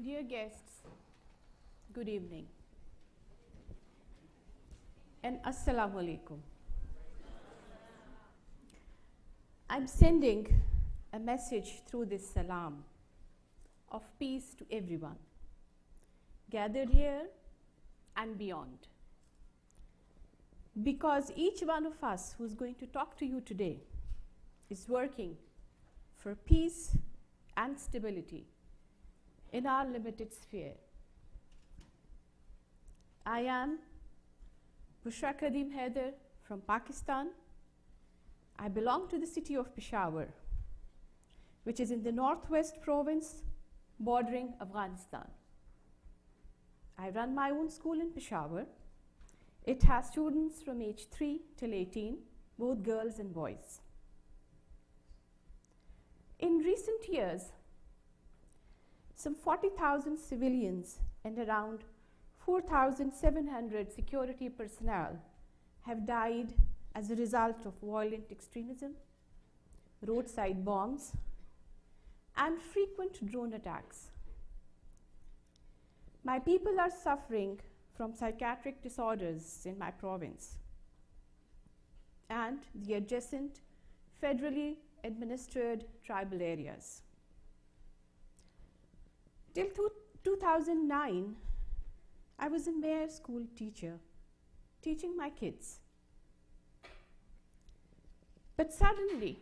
Dear guests, good evening and Assalamu alaikum. I'm sending a message through this salam of peace to everyone gathered here and beyond. Because each one of us who's going to talk to you today is working for peace and stability in our limited sphere. I am Bushra Kadeem Haider from Pakistan. I belong to the city of Peshawar, which is in the northwest province bordering Afghanistan. I run my own school in Peshawar. It has students from age 3 till 18, both girls and boys. In recent years, some 40,000 civilians and around 4,700 security personnel have died as a result of violent extremism, roadside bombs, and frequent drone attacks. My people are suffering from psychiatric disorders in my province and the adjacent federally administered tribal areas. Till 2009, I was a Mayor school teacher, teaching my kids. But suddenly,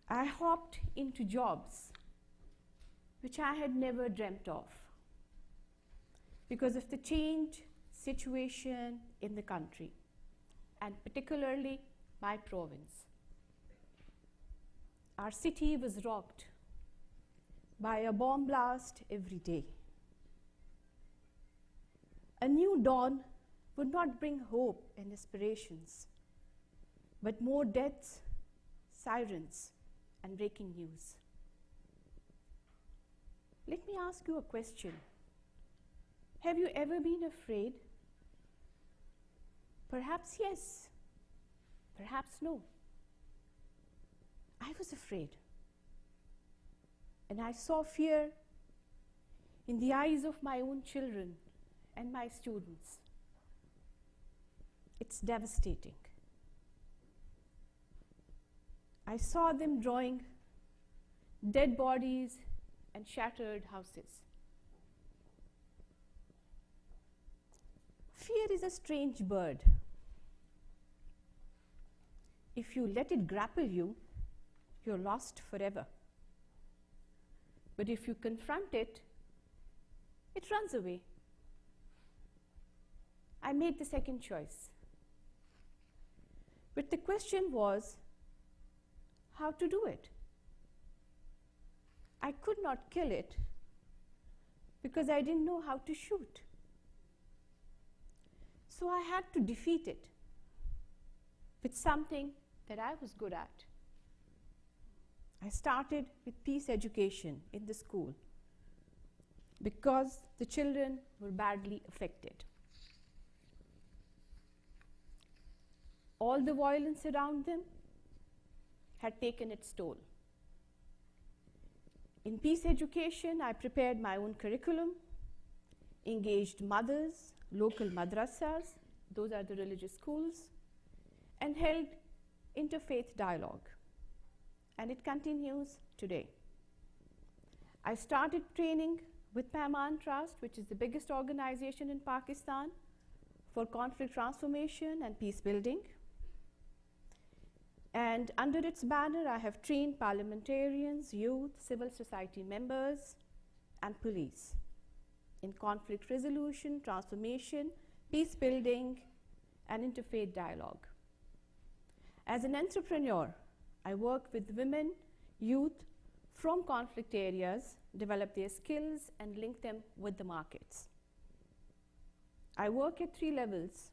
I hopped into jobs which I had never dreamt of because of the changed situation in the country, and particularly my province. Our city was rocked by a bomb blast every day. A new dawn would not bring hope and aspirations, but more deaths, sirens, and breaking news. Let me ask you a question. Have you ever been afraid? Perhaps yes, perhaps no. I was afraid. And I saw fear in the eyes of my own children and my students. It's devastating. I saw them drawing dead bodies and shattered houses. Fear is a strange bird. If you let it grapple you, you're lost forever. But if you confront it, it runs away. I made the second choice. But the question was, how to do it? I could not kill it because I didn't know how to shoot. So I had to defeat it with something that I was good at. I started with peace education in the school because the children were badly affected. All the violence around them had taken its toll. In peace education, I prepared my own curriculum, engaged mothers, local madrasas, those are the religious schools, and held interfaith dialogue. And it continues today. I started training with Paiman Trust, which is the biggest organization in Pakistan for conflict transformation and peace building. And under its banner, I have trained parliamentarians, youth, civil society members, and police in conflict resolution, transformation, peace building, and interfaith dialogue. As an entrepreneur, I work with women, youth from conflict areas, develop their skills, and link them with the markets. I work at 3 levels: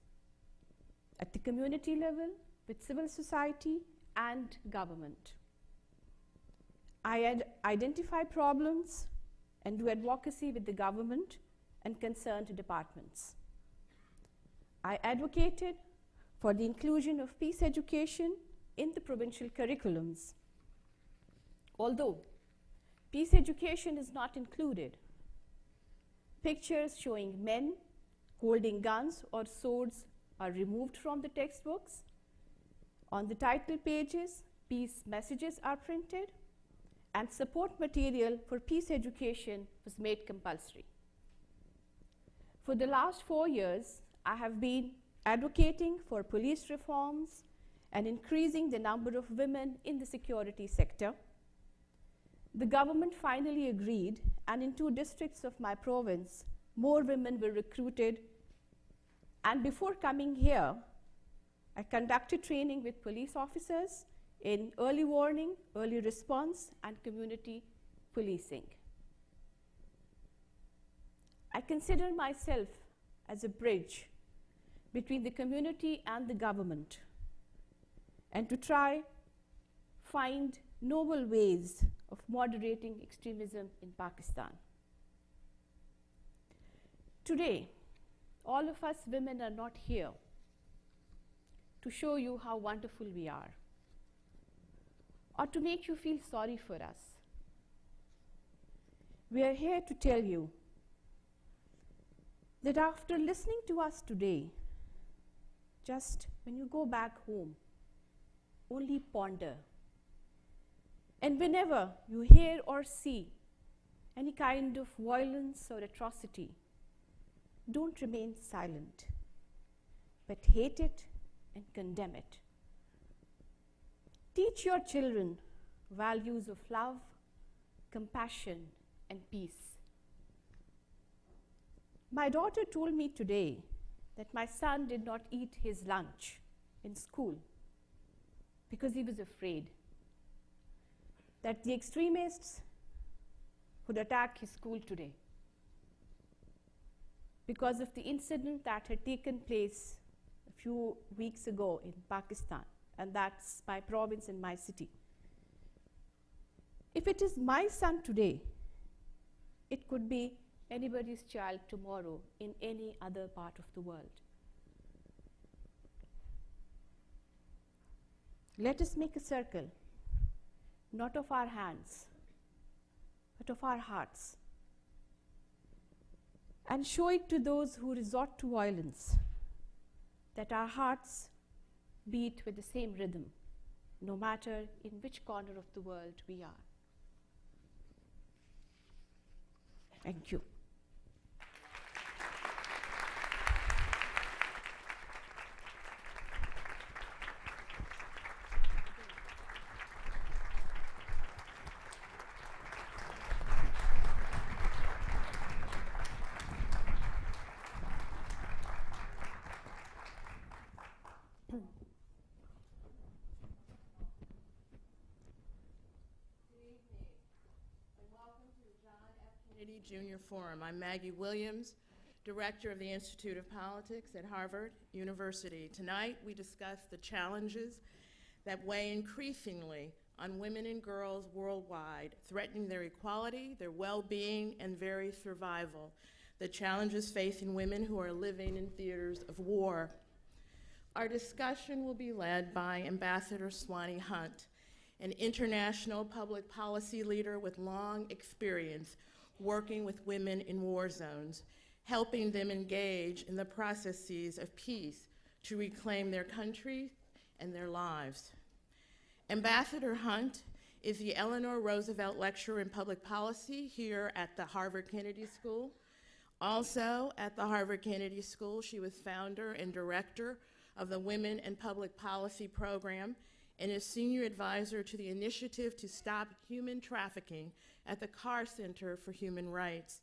at the community level, with civil society, and government. I identify problems and do advocacy with the government and concerned departments. I advocated for the inclusion of peace education in the provincial curriculums. Although Peace education is not included. Pictures showing men holding guns or swords are removed from the textbooks. On the title pages, peace messages are printed, and support material for peace education was made compulsory. For the last 4 years, I have been advocating for police reforms and increasing the number of women in the security sector. The government finally agreed, and in 2 districts of my province, more women were recruited. And before coming here, I conducted training with police officers in early warning, early response, and community policing. I consider myself as a bridge between the community and the government, and to try find novel ways of moderating extremism in Pakistan. Today, all of us women are not here to show you how wonderful we are, or to make you feel sorry for us. We are here to tell you that after listening to us today, just when you go back home, only ponder. And whenever you hear or see any kind of violence or atrocity, don't remain silent, but hate it and condemn it. Teach your children values of love, compassion, and peace. My daughter told me today that my son did not eat his lunch in school because he was afraid that the extremists would attack his school today because of the incident that had taken place a few weeks ago in Pakistan, and that's my province and my city. If it is my son today, it could be anybody's child tomorrow in any other part of the world. Let us make a circle, not of our hands, but of our hearts, and show it to those who resort to violence that our hearts beat with the same rhythm, no matter in which corner of the world we are. Thank you. Junior Forum. I'm Maggie Williams, Director of the Institute of Politics at Harvard University. Tonight, we discuss the challenges that weigh increasingly on women and girls worldwide, threatening their equality, their well-being, and very survival, the challenges facing women who are living in theaters of war. Our discussion will be led by Ambassador Swanee Hunt, an international public policy leader with long experience working with women in war zones, helping them engage in the processes of peace to reclaim their country and their lives. Ambassador Hunt is the Eleanor Roosevelt Lecturer in Public Policy here at the Harvard Kennedy School. Also at the Harvard Kennedy School, she was founder and director of the Women in Public Policy program and is senior advisor to the Initiative to Stop Human Trafficking at the Carr Center for Human Rights.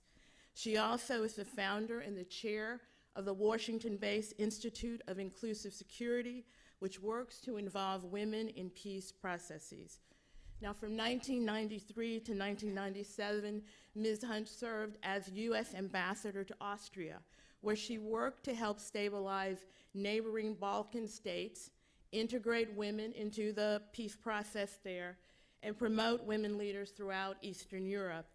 She also is the founder and the chair of the Washington-based Institute of Inclusive Security, which works to involve women in peace processes. Now, from 1993 to 1997, Ms. Hunt served as U.S. Ambassador to Austria, where she worked to help stabilize neighboring Balkan states, integrate women into the peace process there, and promote women leaders throughout Eastern Europe.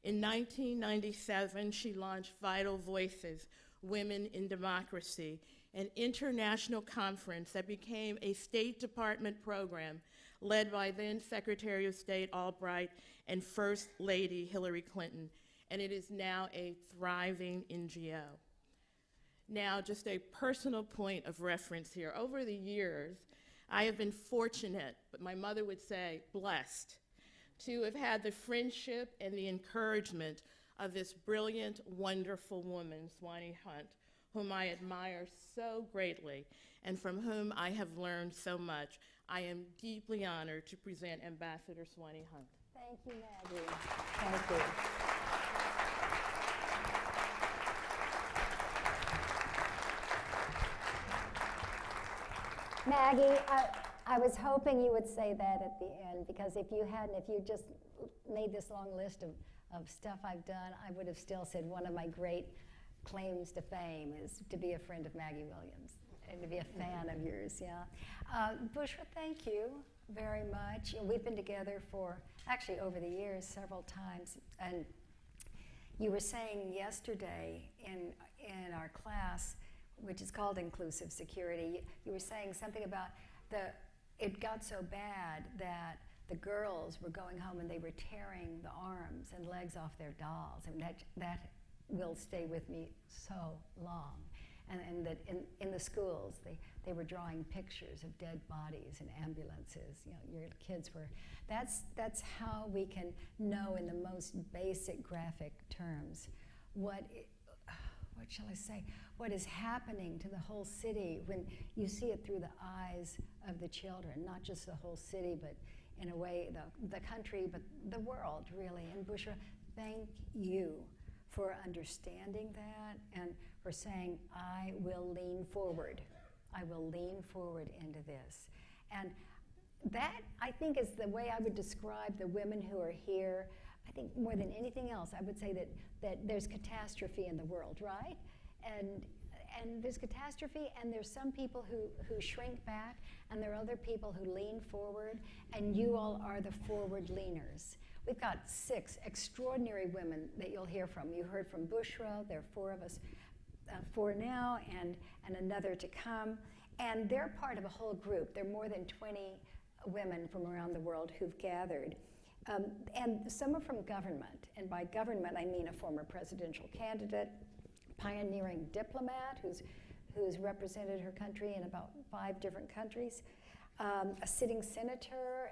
In 1997, she launched Vital Voices, Women in Democracy, an international conference that became a State Department program led by then Secretary of State Albright and First Lady Hillary Clinton, and it is now a thriving NGO. Now, just a personal point of reference here. Over the years, I have been fortunate, but my mother would say blessed, to have had the friendship and the encouragement of this brilliant, wonderful woman, Swanee Hunt, whom I admire so greatly and from whom I have learned so much. I am deeply honored to present Ambassador Swanee Hunt. Thank you, Maggie. Thank you. Maggie, I was hoping you would say that at the end, because if you hadn't, if you just made this long list of stuff I've done, I would have still said one of my great claims to fame is to be a friend of Maggie Williams and to be a fan of yours, yeah. Bushra, thank you very much. We've been together for, actually over the years, several times, and you were saying yesterday in our class, which is called Inclusive Security, you were saying something about it got so bad that the girls were going home and they were tearing the arms and legs off their dolls. I mean, that will stay with me so long. And that in the schools, they were drawing pictures of dead bodies in ambulances. You know, your kids were, that's how we can know in the most basic graphic terms what shall I say, what is happening to the whole city when you see it through the eyes of the children, not just the whole city, but in a way the country, but the world, really. And Bushra, thank you for understanding that and for saying, I will lean forward. I will lean forward into this. And that, I think, is the way I would describe the women who are here. I think more than anything else, I would say that there's catastrophe in the world, right? And there's catastrophe, and there's some people who shrink back, and there are other people who lean forward, and you all are the forward leaners. We've got 6 extraordinary women that you'll hear from. You heard from Bushra, there are 4 of us, 4 now, and another to come. And they're part of a whole group. There are more than 20 women from around the world who've gathered. And some are from government, and by government I mean a former presidential candidate, pioneering diplomat who's represented her country in about 5 different countries, a sitting senator,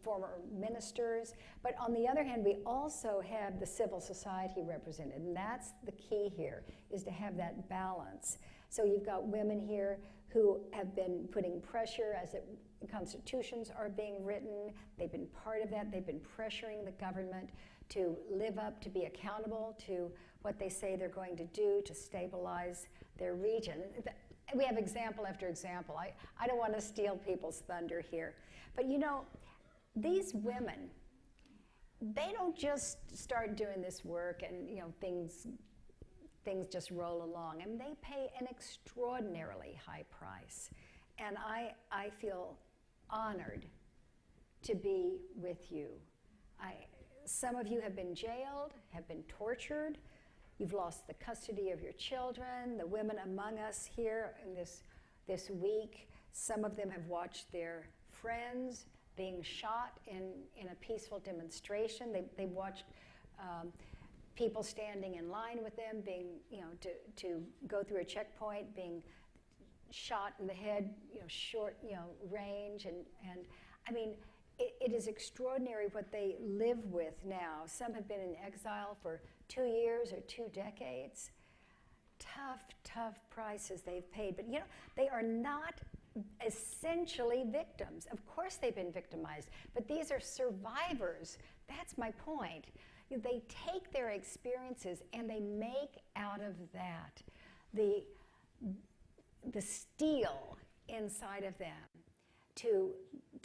former ministers. But on the other hand, we also have the civil society represented, and that's the key here, is to have that balance. So you've got women here who have been putting pressure as constitutions are being written. They've been part of that. They've been pressuring the government to live up, to be accountable to what they say they're going to do to stabilize their region. We have example after example. I don't want to steal people's thunder here. But you know, these women, they don't just start doing this work and you know things just roll along. I mean, they pay an extraordinarily high price. And I feel honored to be with you. Some of you have been jailed, have been tortured. You've lost the custody of your children. The women among us here in this week, some of them have watched their friends being shot in a peaceful demonstration. They watched people standing in line with them being, you know, to go through a checkpoint, being shot in the head, you know, short, you know, range, and I mean, it is extraordinary what they live with now. Some have been in exile for 2 years or 2 decades. Tough prices they've paid, but you know, they are not essentially victims. Of course they've been victimized, but these are survivors. That's my point. They take their experiences and they make out of that the steel inside of them to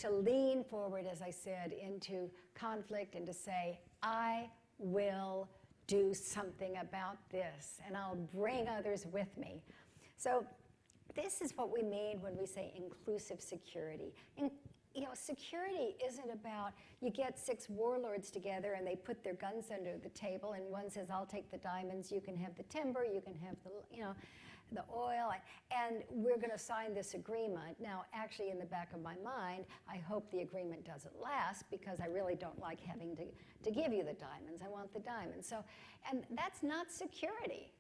lean forward, as I said, into conflict and to say, I will do something about this and I'll bring others with me. So this is what we mean when we say inclusive security. You know, security isn't about you get 6 warlords together and they put their guns under the table and one says, I'll take the diamonds, you can have the timber, you can have the, you know. the oil, and we're going to sign this agreement. Now, actually, in the back of my mind, I hope the agreement doesn't last because I really don't like having to give you the diamonds. I want the diamonds. So, and that's not security.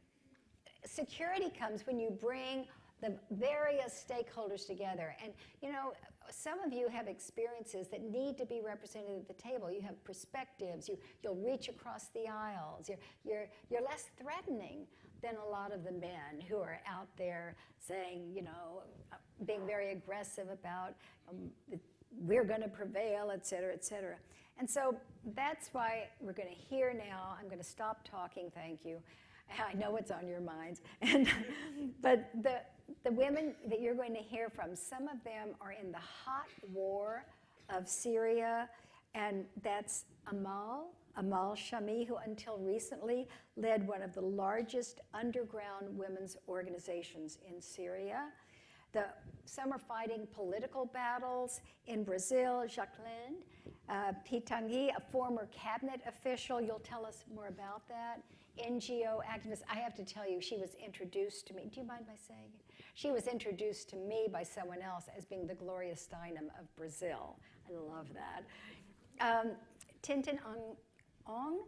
Security comes when you bring the various stakeholders together. And, you know, some of you have experiences that need to be represented at the table. You have perspectives. You'll reach across the aisles. You're less threatening than a lot of the men who are out there saying, you know, being very aggressive about we're going to prevail, et cetera, et cetera. And so that's why we're going to hear now. I'm going to stop talking, thank you. I know what's on your minds. But the women that you're going to hear from, some of them are in the hot war of Syria, and that's Amal Shami, who until recently led one of the largest underground women's organizations in Syria. Some are fighting political battles in Brazil. Jacqueline Pitangui, a former cabinet official, you'll tell us more about that. NGO activist. I have to tell you, she was introduced to me. Do you mind my saying it? She was introduced to me by someone else as being the Gloria Steinem of Brazil. I love that. Tintin Ong,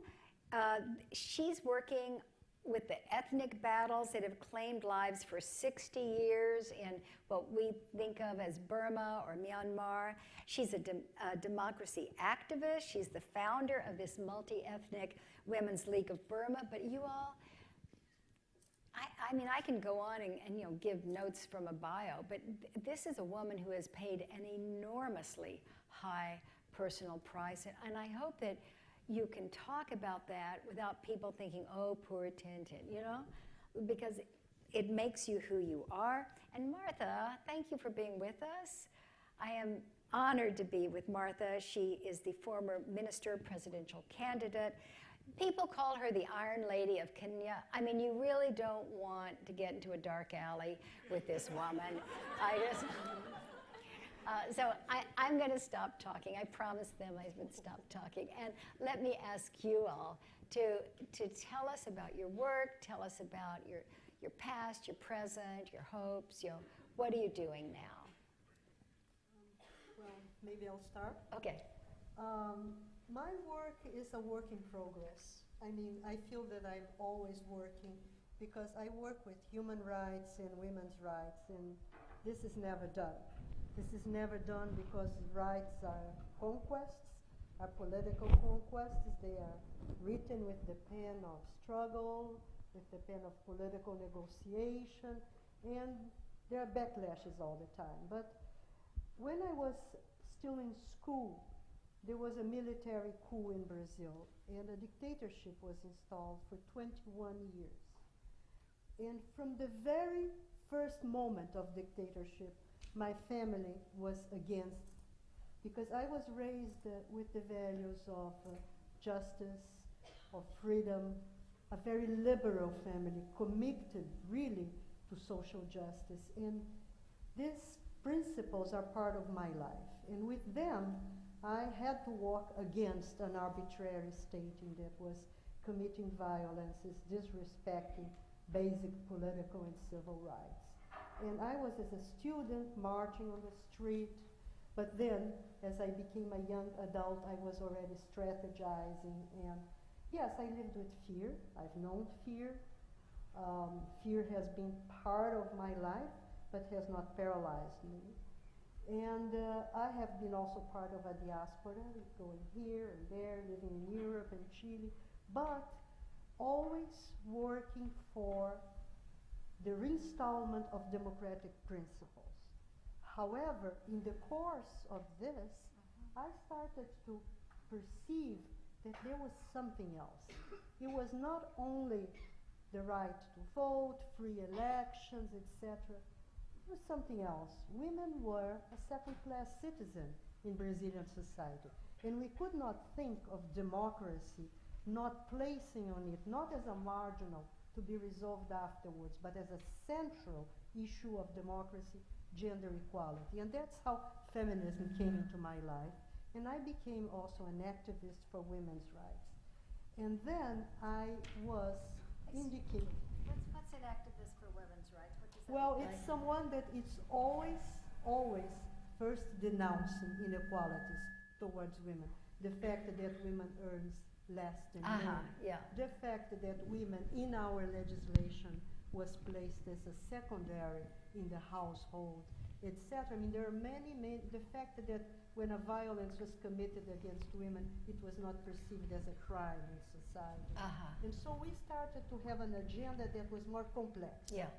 she's working with the ethnic battles that have claimed lives for 60 years in what we think of as Burma or Myanmar. She's a democracy activist. She's the founder of this multi-ethnic Women's League of Burma. But you all, I mean, I can go on and you know, give notes from a bio, but this is a woman who has paid an enormously high personal price. And I hope that you can talk about that without people thinking, oh, poor Tintin, you know? Because it makes you who you are. And Martha, thank you for being with us. I am honored to be with Martha. She is the former minister presidential candidate. People call her the Iron Lady of Kenya. I mean, you really don't want to get into a dark alley with this woman. So I'm going to stop talking. I promised them I would stop talking. And let me ask you all to tell us about your work, tell us about your past, your present, your hopes. You know, what are you doing now? Well, maybe I'll start. Okay. My work is a work in progress. I mean, I feel that I'm always working because I work with human rights and women's rights, and this is never done. This is never done because rights are conquests, are political conquests. They are written with the pen of struggle, with the pen of political negotiation, and there are backlashes all the time. But when I was still in school, there was a military coup in Brazil, and a dictatorship was installed for 21 years. And from the very first moment of dictatorship, my family was against it, because I was raised with the values of justice, of freedom, a very liberal family, committed really to social justice. And these principles are part of my life. And with them, I had to walk against an arbitrary state that was committing violences, disrespecting basic political and civil rights. And I was, as a student, marching on the street, but then, as I became a young adult, I was already strategizing. And yes, I lived with fear. I've known fear. Fear has been part of my life, but has not paralyzed me. And I have been also part of a diaspora, going here and there, living in Europe and Chile, but always working for the reinstallment of democratic principles. However, in the course of this, I started to perceive that there was something else. It was not only the right to vote, free elections, etc. It was something else. Women were a second-class citizen in Brazilian society, and we could not think of democracy not placing on it, not as a marginal to be resolved afterwards, but as a central issue of democracy, gender equality. And that's how feminism came into my life. And I became also an activist for women's rights. And then I was indicating. What's an activist for women's rights? Well, Right. it's someone that is always first denouncing inequalities towards women. The fact that women earns less than men. Yeah. The fact that women in our legislation was placed as a secondary in the household, etc. I mean, there are many, the fact that when a violence was committed against women, it was not perceived as a crime in society. And so we started to have an agenda that was more complex, Yeah.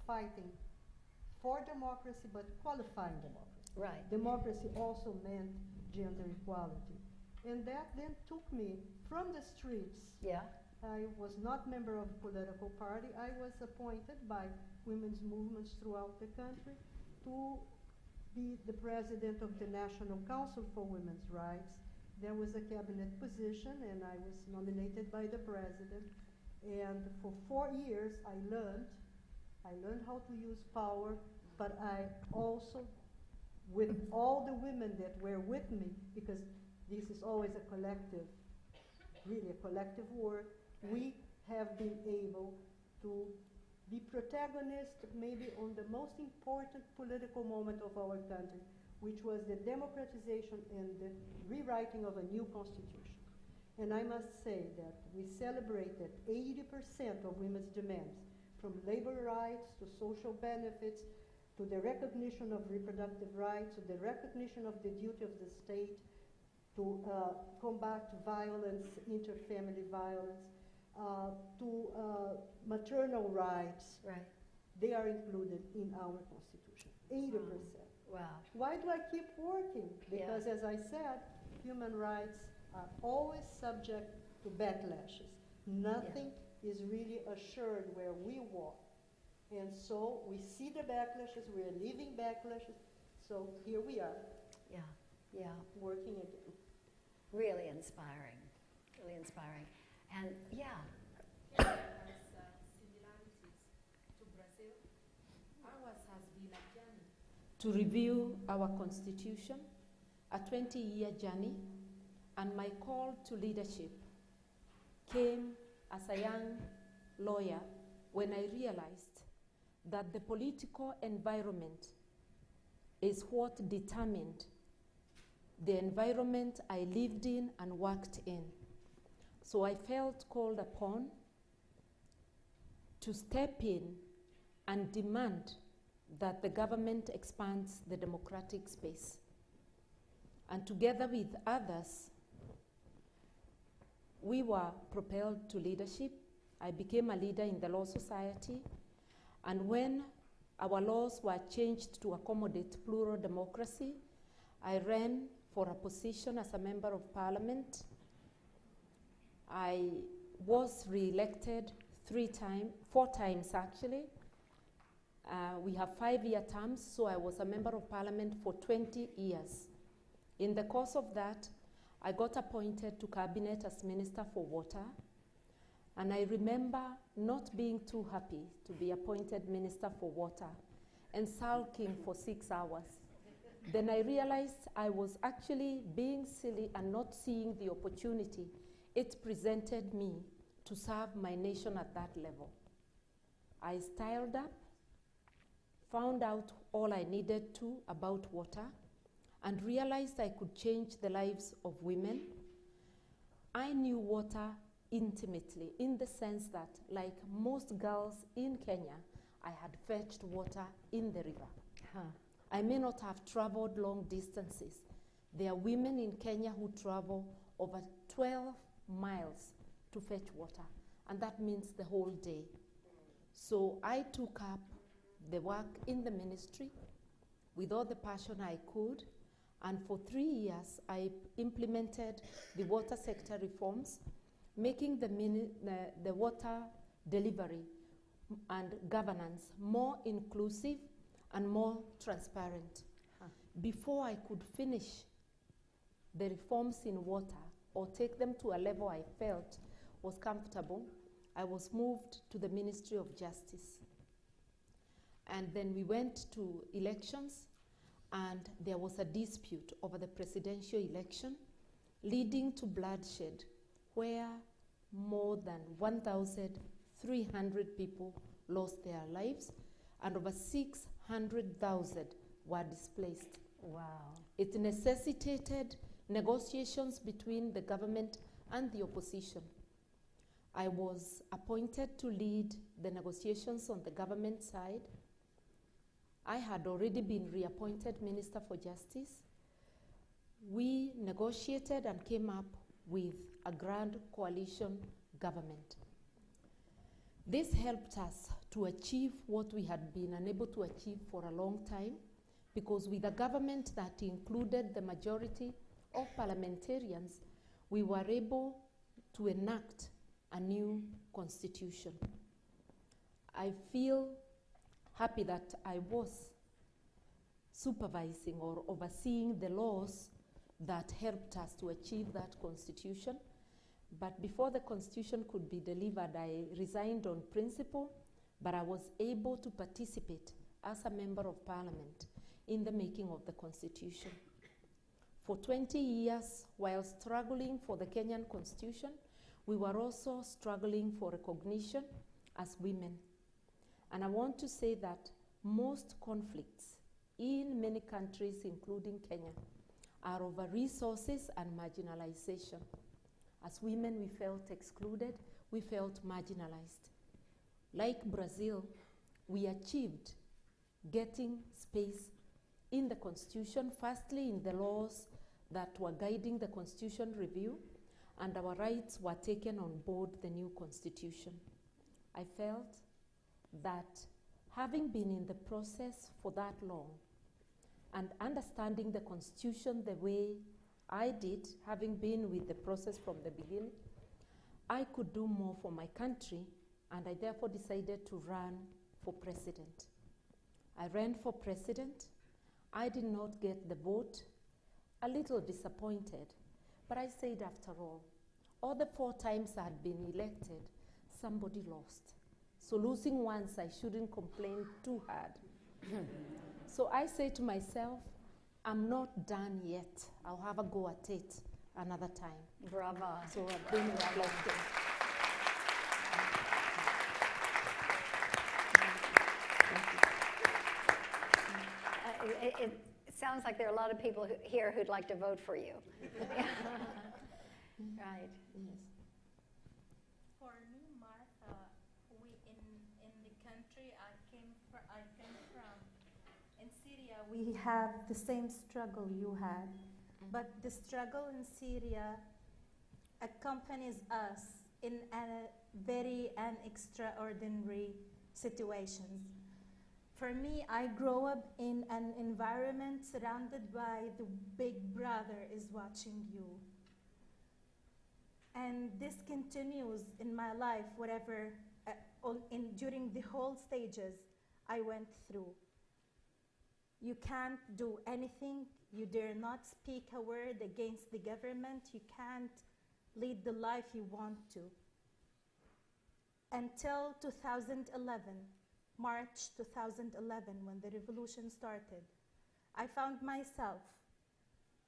fighting for democracy, but qualifying democracy. Right. Democracy also meant gender equality. And that then took me from the streets. Yeah. I was not member of a political party. I was appointed by women's movements throughout the country to be the president of the National Council for Women's Rights. There was a cabinet position, and I was nominated by the president. And for 4 years, I learned how to use power, but I also, with all the women that were with me, because this is always a collective, really a collective work, we have been able to be protagonists maybe on the most important political moment of our country, which was the democratization and the rewriting of a new constitution. And I must say that we celebrated 80% of women's demands, from labor rights to social benefits, to the recognition of reproductive rights, to the recognition of the duty of the state to combat violence, interfamily violence, to maternal rights. Right. They are included in our constitution, 80%. Wow. Why do I keep working? Because as I said, human rights are always subject to backlashes. Nothing is really assured where we walk. And so we see the backlashes, we are living backlashes, so here we are. Yeah. Yeah. Working again. Really inspiring. Really inspiring. And yeah. Similarities to Brazil. Ours has been a journey to review our constitution, a 20-year journey, and my call to leadership came as a young lawyer when I realized that the political environment is what determined the environment I lived in and worked in. So I felt called upon to step in and demand that the government expands the democratic space. And together with others, we were propelled to leadership. I became a leader in the Law Society. And when our laws were changed to accommodate plural democracy, I ran for a position as a member of parliament. I was re-elected 4 times actually. We have 5-year terms, so I was a member of parliament for 20 years. In the course of that, I got appointed to cabinet as Minister for Water, and I remember not being too happy to be appointed Minister for Water and sulking for 6 hours. Then I realized I was actually being silly and not seeing the opportunity it presented me to serve my nation at that level. I styled up, found out all I needed to about water, and realized I could change the lives of women. I knew water intimately, in the sense that, like most girls in Kenya, I had fetched water in the river. I may not have traveled long distances. There are women in Kenya who travel over 12 miles to fetch water, and that means the whole day. So I took up the work in the ministry with all the passion I could, and for 3 years I implemented the water sector reforms, making the water delivery and governance more inclusive and more transparent. Before I could finish the reforms in water or take them to a level I felt was comfortable, I was moved to the Ministry of Justice. And then we went to elections, and there was a dispute over the presidential election, leading to bloodshed, where more than 1,300 people lost their lives, and over 600,000 were displaced. Wow. It necessitated negotiations between the government and the opposition. I was appointed to lead the negotiations on the government side. I had already been reappointed Minister for Justice. We negotiated and came up with a grand coalition government. This helped us to achieve what we had been unable to achieve for a long time, because with a government that included the majority of parliamentarians, we were able to enact a new constitution. I feel happy that I was supervising or overseeing the laws that helped us to achieve that constitution. But before the constitution could be delivered, I resigned on principle, but I was able to participate as a member of parliament in the making of the constitution. For 20 years, while struggling for the Kenyan constitution, we were also struggling for recognition as women. And I want to say that most conflicts in many countries, including Kenya, are over resources and marginalization. As women, we felt excluded, we felt marginalized. Like Brazil, we achieved getting space in the constitution, firstly in the laws that were guiding the constitution review, and our rights were taken on board the new constitution. I felt that having been in the process for that long and understanding the constitution the way I did, having been with the process from the beginning, I could do more for my country, and I therefore decided to run for president. I ran for president. I did not get the vote, a little disappointed, but I said, after all the 4 times I had been elected, somebody lost. So losing once, I shouldn't complain too hard. So I said to myself, I'm not done yet. I'll have a go at it another time. Brava. So I've been elected. It sounds like there are a lot of people here who'd like to vote for you. Right. Yes. For me, Martha, we in the country I came from, in Syria, we have the same struggle you had, but the struggle in Syria accompanies us in a very extraordinary situations. For me, I grew up in an environment surrounded by the big brother is watching you. And this continues in my life, whatever, during the whole stages I went through. You can't do anything. You dare not speak a word against the government. You can't lead the life you want to. Until 2011, March 2011, when the revolution started, I found myself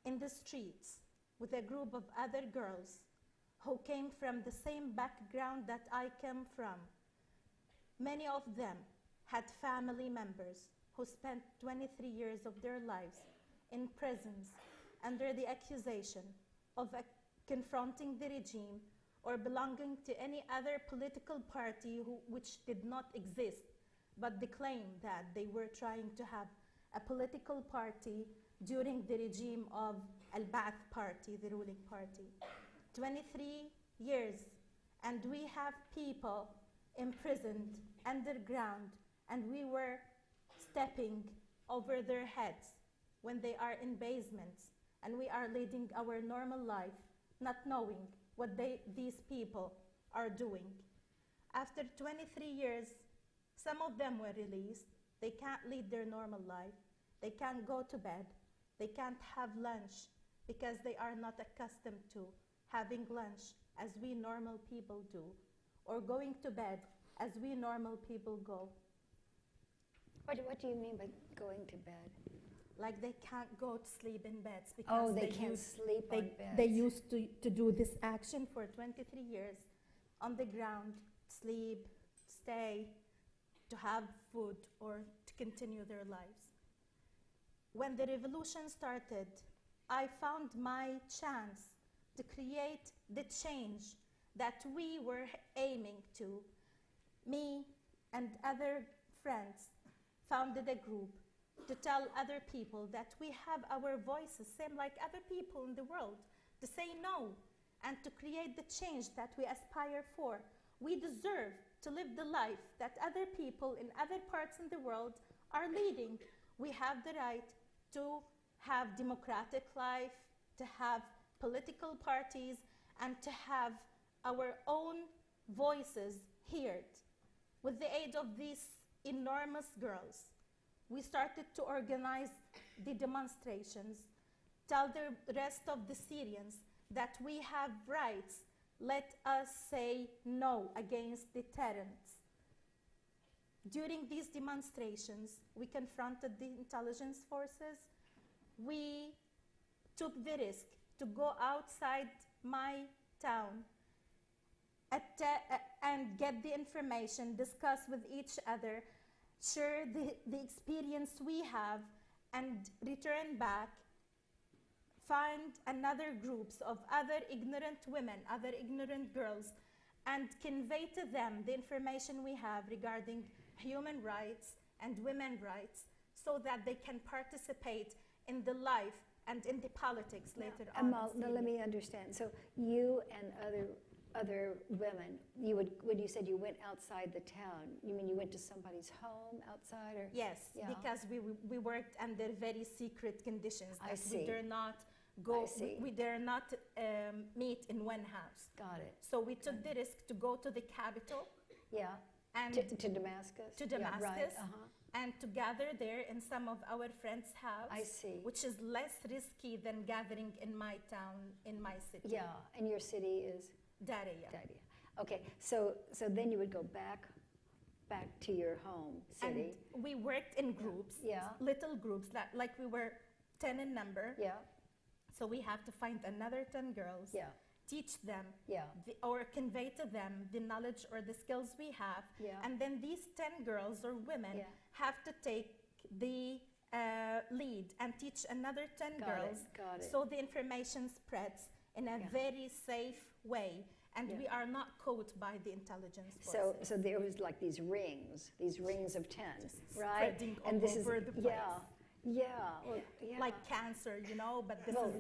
in the streets with a group of other girls who came from the same background that I came from. Many of them had family members who spent 23 years of their lives in prisons under the accusation of confronting the regime or belonging to any other political party which did not exist, but the claim that they were trying to have a political party during the regime of Al-Ba'ath Party, the ruling party. 23 years, and we have people imprisoned underground, and we were stepping over their heads when they are in basements, and we are leading our normal life, not knowing what these people are doing. After 23 years, some of them were released. They can't lead their normal life. They can't go to bed. They can't have lunch because they are not accustomed to having lunch as we normal people do, or going to bed as we normal people go. What do you mean by going to bed? Like they can't go to sleep in beds because They can't sleep on beds. They used to do this action for 23 years on the ground, sleep, stay, to have food or to continue their lives. When the revolution started, I found my chance to create the change that we were aiming to. Me and other friends founded a group to tell other people that we have our voices, same like other people in the world, to say no and to create the change that we aspire for. We deserve to live the life that other people in other parts in the world are leading. We have the right to have democratic life, to have political parties, and to have our own voices heard. With the aid of these enormous girls, we started to organize the demonstrations, tell the rest of the Syrians that we have rights. Let us say no against the tyrants. During these demonstrations, we confronted the intelligence forces. We took the risk to go outside my town and get the information, discuss with each other, share the experience we have, and return back, find another groups of other ignorant women, other ignorant girls, and convey to them the information we have regarding human rights and women's rights so that they can participate in the life and in the politics later on. Amal, now let me understand. So you and other women, when you said you went outside the town, you mean you went to somebody's home outside, or? Yes, Yeah. because we worked under very secret conditions. I That see. we dare not go. I see. We dare not meet in one house. Got it. So we took the risk to go to the capital Yeah. and To Damascus? to Yeah, Damascus right. Uh-huh. and to gather there in some of our friends' house. I see. Which is less risky than gathering in my town, in my city. Yeah, and your city is? Daraya. Daria. Okay, so then you would go back to your home city. And we worked in groups, Yeah. little groups, like we were 10 in number. Yeah, So we have to find another 10 girls, yeah, teach them, yeah, or convey to them the knowledge or the skills we have. yeah. And then these 10 girls or women Yeah. have to take the lead and teach another 10 Got girls. it, got it. So the information spreads in a Yeah. very safe way. And Yeah. we are not caught by the intelligence forces. So there was like these rings of 10, Just right? spreading And all this is, over the yeah, yeah, well, yeah. Like cancer, but this Well, is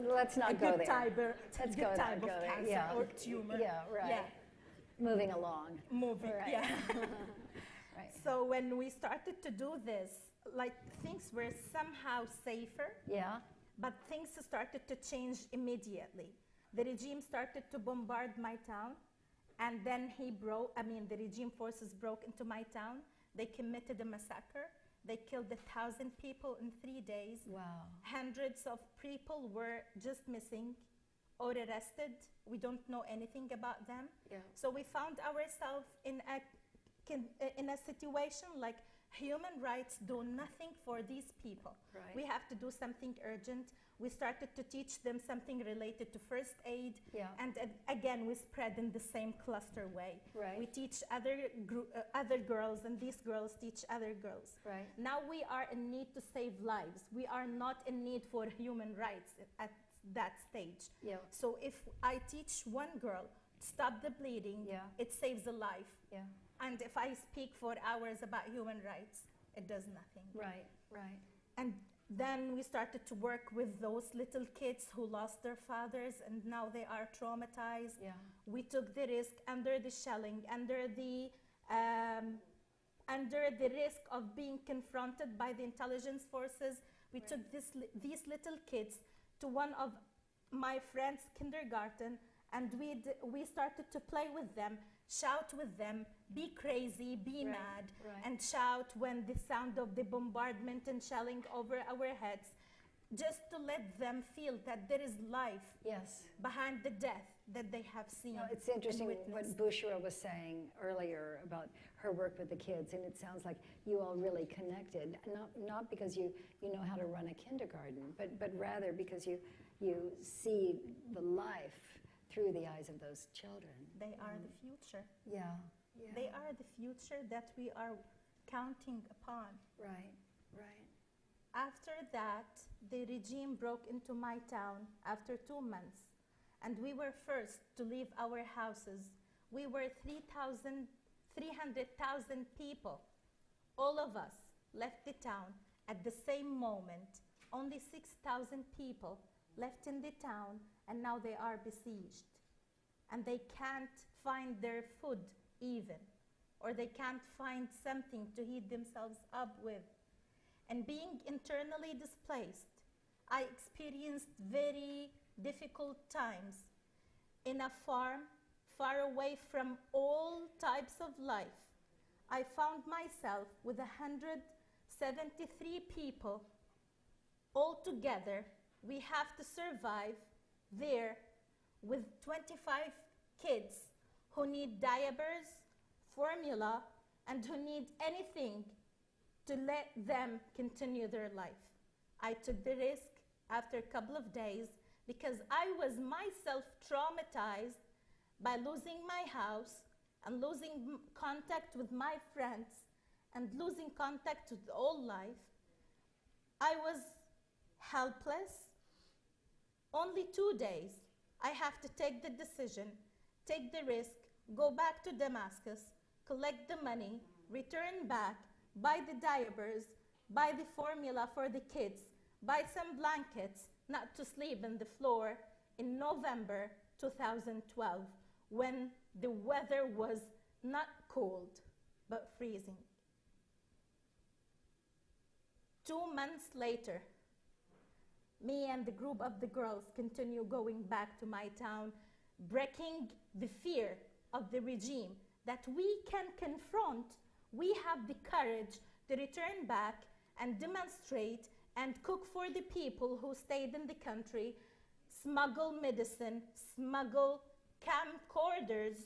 let's a not go good there. type, Let's good go type there, of go there, cancer yeah. or tumor. Yeah, right. Yeah, Moving along. moving, Right. yeah. Right. So when we started to do this, like things were somehow safer, Yeah, but things started to change immediately. The regime started to bombard my town, and then the regime forces broke into my town. They committed a massacre. They killed 1,000 people in 3 days. wow. Hundreds of people were just missing or arrested. We don't know anything about them. Yeah. So we found ourselves in a situation like human rights do nothing for these people. Right. We have to do something urgent. We started to teach them something related to first aid. Yeah. And again, we spread in the same cluster way. Right. We teach other girls, and these girls teach other girls. Right. Now we are in need to save lives. We are not in need for human rights at that stage. Yeah. So if I teach one girl, stop the bleeding, Yeah. it saves a life. Yeah. And if I speak for hours about human rights, it does nothing. Right. Right. And then we started to work with those little kids who lost their fathers and now they are traumatized. Yeah. We took the risk under the shelling, under the risk of being confronted by the intelligence forces. We took these little kids to one of my friend's kindergarten, and we started to play with them, shout with them, be crazy, be Right, mad, right. and shout when the sound of the bombardment and shelling over our heads, just to let them feel that there is life Yes. behind the death that they have seen. No, it's interesting and what witnessed. Bushra was saying earlier about her work with the kids, and it sounds like you all really connected, not because you know how to run a kindergarten, but rather because you see the life through the eyes of those children. They are the future. Yeah. Yeah. They are the future that we are counting upon. Right, right. After that, the regime broke into my town after 2 months, and we were first to leave our houses. We were 300,000 people. All of us left the town at the same moment. Only 6,000 people left in the town, and now they are besieged. And they can't find their food even, or they can't find something to heat themselves up with. And being internally displaced, I experienced very difficult times in a farm far away from all types of life. I found myself with 173 people all together. We have to survive there with 25 kids who need diapers, formula, and who need anything to let them continue their life. I took the risk after a couple of days because I was myself traumatized by losing my house and losing contact with my friends and losing contact with all life. I was helpless. Only 2 days, I have to take the decision, take the risk, go back to Damascus, collect the money, return back, buy the diapers, buy the formula for the kids, buy some blankets, not to sleep on the floor in November 2012 when the weather was not cold but freezing. 2 months later, me and the group of the girls continue going back to my town, breaking the fear of the regime that we can confront. We have the courage to return back and demonstrate and cook for the people who stayed in the country, smuggle medicine, smuggle camcorders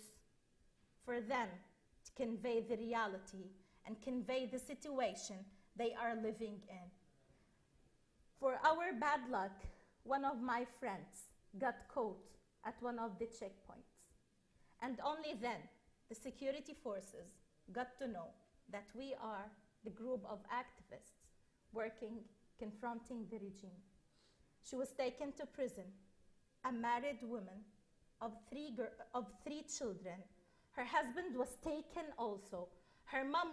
for them to convey the reality and convey the situation they are living in. For our bad luck, one of my friends got caught at one of the checkpoints. And only then, the security forces got to know that we are the group of activists working, confronting the regime. She was taken to prison, a married woman of three children. Her husband was taken also. Her mom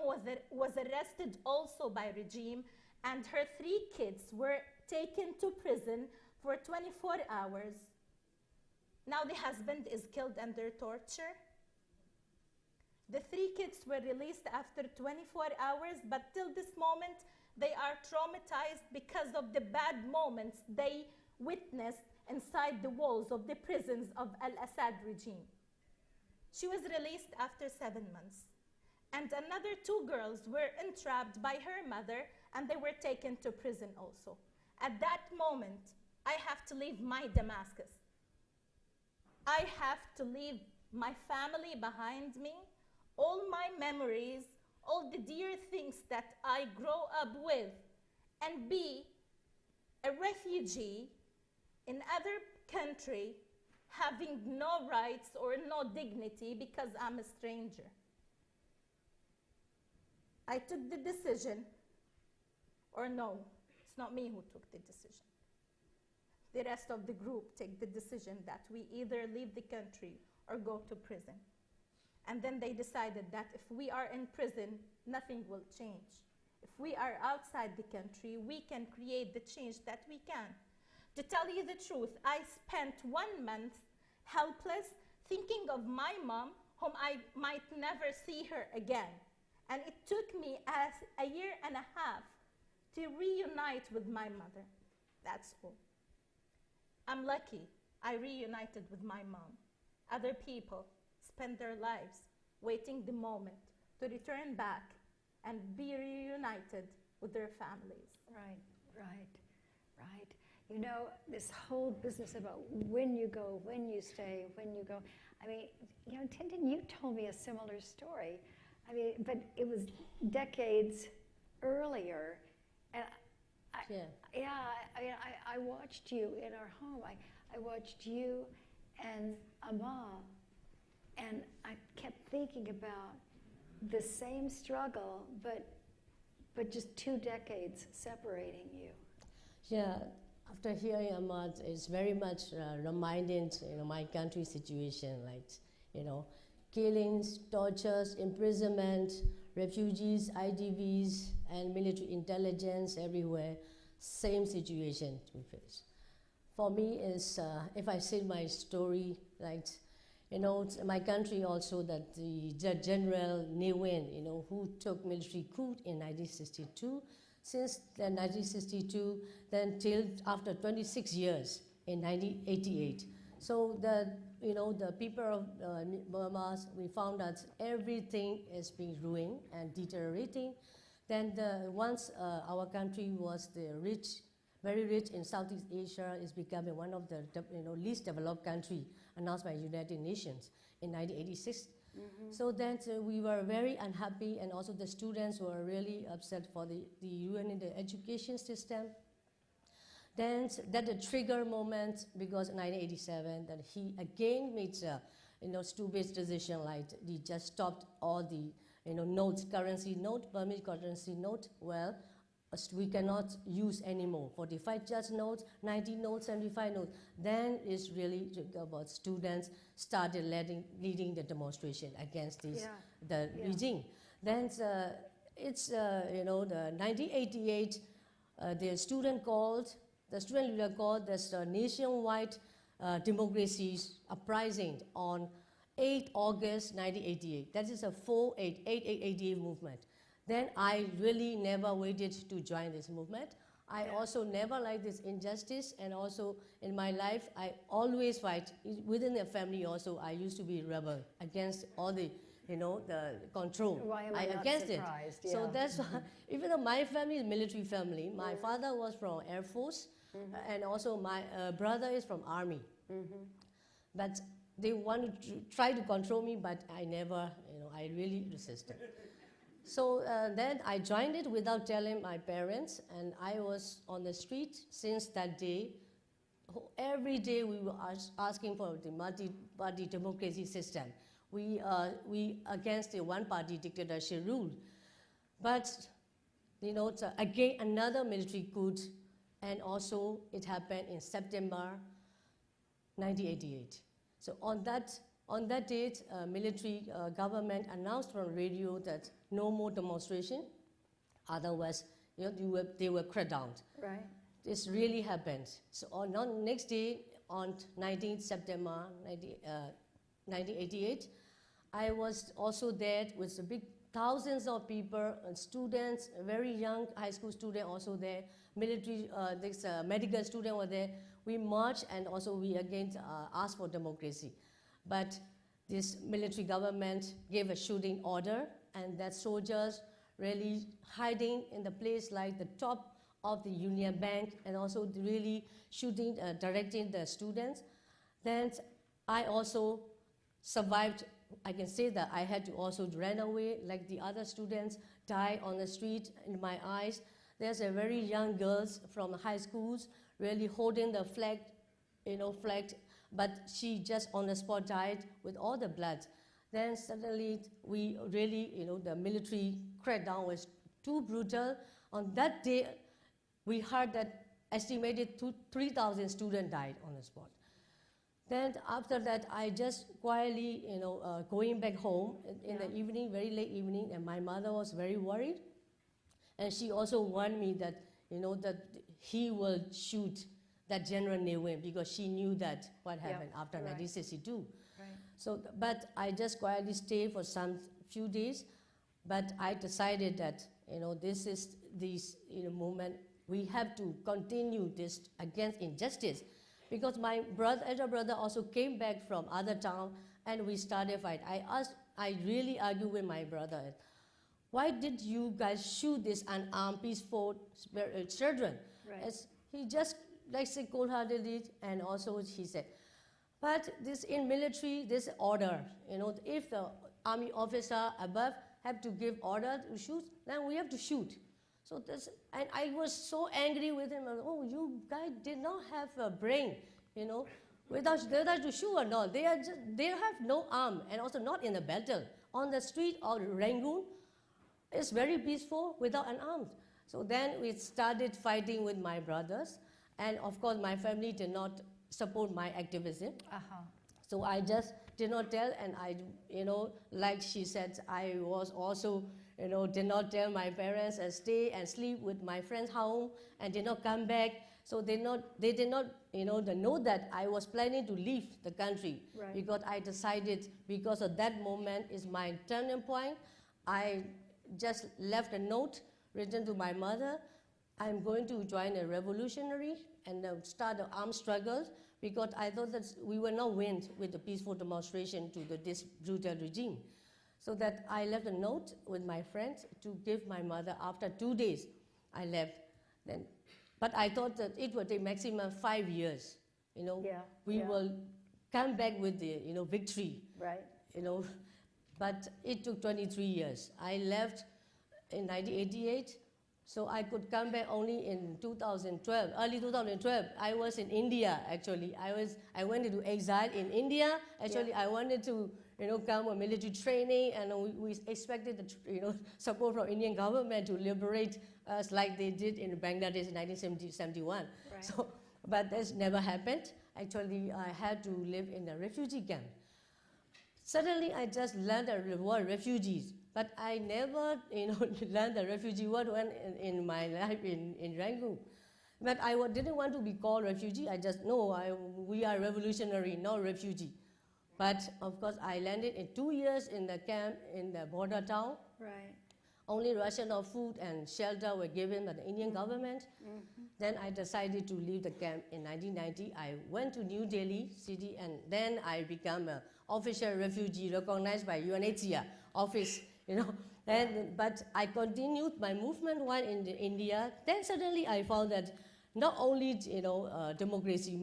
was arrested also by regime, and her 3 kids were taken to prison for 24 hours. Now the husband is killed under torture. The 3 kids were released after 24 hours, but till this moment, they are traumatized because of the bad moments they witnessed inside the walls of the prisons of Al-Assad regime. She was released after 7 months. And another 2 girls were entrapped by her mother, and they were taken to prison also. At that moment, I have to leave my Damascus. I have to leave my family behind me, all my memories, all the dear things that I grow up with, and be a refugee in other country having no rights or no dignity because I'm a stranger. I took the decision, or no, it's not me who took the decision. The rest of the group take the decision that we either leave the country or go to prison. And then they decided that if we are in prison, nothing will change. If we are outside the country, we can create the change that we can. To tell you the truth, I spent 1 month helpless, thinking of my mom, whom I might never see her again. And it took me as a year and a half to reunite with my mother. That's all. I'm lucky I reunited with my mom. Other people spend their lives waiting the moment to return back and be reunited with their families. Right, right, right. You know, this whole business about when you go, when you stay, when you go. I mean, you know, Tintin, you told me a similar story. I mean, but it was decades earlier. And I watched you in our home. I watched you and Amal, and I kept thinking about the same struggle, but but just 2 decades separating you. Yeah, after hearing Ahmad, it's very much reminding, my country's situation, like, killings, tortures, imprisonment, refugees, IDVs, and military intelligence everywhere. Same situation we face. For me, is if I say my story, like, it's my country also that the General Ne Win, who took military coup in 1962. Since then, 1962, then till after 26 years in 1988. So the people of Burma, we found that everything is being ruined and deteriorating. Then once our country was very rich in Southeast Asia, is becoming one of the least developed country announced by United Nations in 1986. So then we were very unhappy, and also the students were really upset for the ruin in the education system. Then that the trigger moment, because in 1987 that he again made stupid decision, like he just stopped all the notes, currency note, Burmese currency note. Well, we cannot use anymore 45 just notes, 90 notes, 75 notes. Then it's really about students started leading the demonstration against the regime. Then it's the 1988 the student leader called this nationwide democracies uprising on 8 August 1988. That is a 88 movement. Then I really never waited to join this movement. I also never liked this injustice, and also in my life, I always fight. Within the family also, I used to be a rebel against all the, the control. Why am I not against surprised? it. So that's why, even though my family is military family, my father was from Air Force, and also my brother is from Army. But they wanted to try to control me, but I never, I really resisted. So then I joined it without telling my parents, and I was on the street since that day. Every day we were asking for the multi-party democracy system. We against the one-party dictatorship rule. But, it's again another military coup, and also it happened in September 1988. So on that date, military government announced on radio that no more demonstration, otherwise they were cracked down. Right. This really happened. So on next day, on 19th September 1988, I was also there with the big thousands of people, students, very young high school student also there, military, medical student were there. We marched, and also we again asked for democracy. But this military government gave a shooting order, and that soldiers really hiding in the place like the top of the Union Bank, and also really shooting, directing the students. Then I also survived. I can say that I had to also run away, like the other students died on the street in my eyes. There's a very young girls from high schools really holding the flag, but she just on the spot died with all the blood. Then suddenly we really, the military crackdown was too brutal. On that day, we heard that estimated 3,000 students died on the spot. Then after that, I just quietly, going back home in the evening, very late evening, and my mother was very worried. And she also warned me that, that he will shoot that General Ne Win, because she knew that what happened after 1962. Right. So, but I just quietly stayed for some few days, but I decided that, this is this movement. We have to continue this against injustice, because my elder brother also came back from other town, and we started a fight. I really argued with my brother. Why did you guys shoot this unarmed, peaceful children? Right. As he just say cold-heartedly, and also he said, but this in military, this order, if the army officer above have to give order to shoot, then we have to shoot. So this, and I was so angry with him. Oh, you guys did not have a brain, whether to shoot or not. They have no arm, and also not in the battle. On the street of Rangoon, it's very peaceful without an arms. So then we started fighting with my brothers, and of course my family did not support my activism. Uh-huh. So I just did not tell, and I, like she said, I was also, did not tell my parents and stay and sleep with my friend's home and did not come back. So they did not, they know that I was planning to leave the country. Right. Because I decided, because of that moment is my turning point, I just left a note written to my mother. I'm going to join a revolutionary and start an armed struggle, because I thought that we will not win with the peaceful demonstration to this brutal regime. So that I left a note with my friends to give my mother. After 2 days, I left. But I thought that it would take maximum 5 years. Yeah, We yeah. will come back with the victory. Right. But it took 23 years. I left in 1988. So I could come back only in 2012, early 2012. I was in India, actually. I went into exile in India. Actually, I wanted to, come with military training, and we expected the, support from Indian government to liberate us like they did in Bangladesh in 1971. Right. So, but that's never happened. Actually, I had to live in a refugee camp. Suddenly, I just learned the word refugees. But I never, learned the refugee word when in my life in Rangoon. But I didn't want to be called refugee. I just know we are revolutionary, not refugee. But of course, I landed in 2 years in the camp in the border town. Right. Only ration of food and shelter were given by the Indian government. Then I decided to leave the camp in 1990. I went to New Delhi city, and then I became an official refugee recognized by UNHCR office. But I continued my movement while in India. Then suddenly I found that not only democracy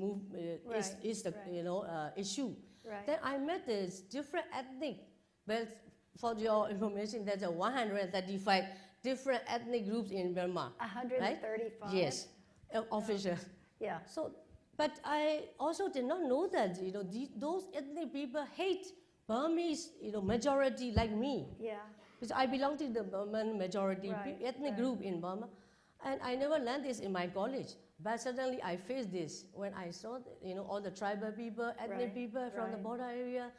is the issue. Right. Then I met this different ethnic. Well, for your information, there's 135 different ethnic groups in Burma. 135? Right? Yes, official. Yeah. So, but I also did not know that those ethnic people hate Burmese, majority like me. Yeah. Because I belong to the Burman majority Right, ethnic right. group in Burma, and I never learned this in my college. But suddenly I faced this when I saw, all the tribal people, ethnic Right, people from the right. border area.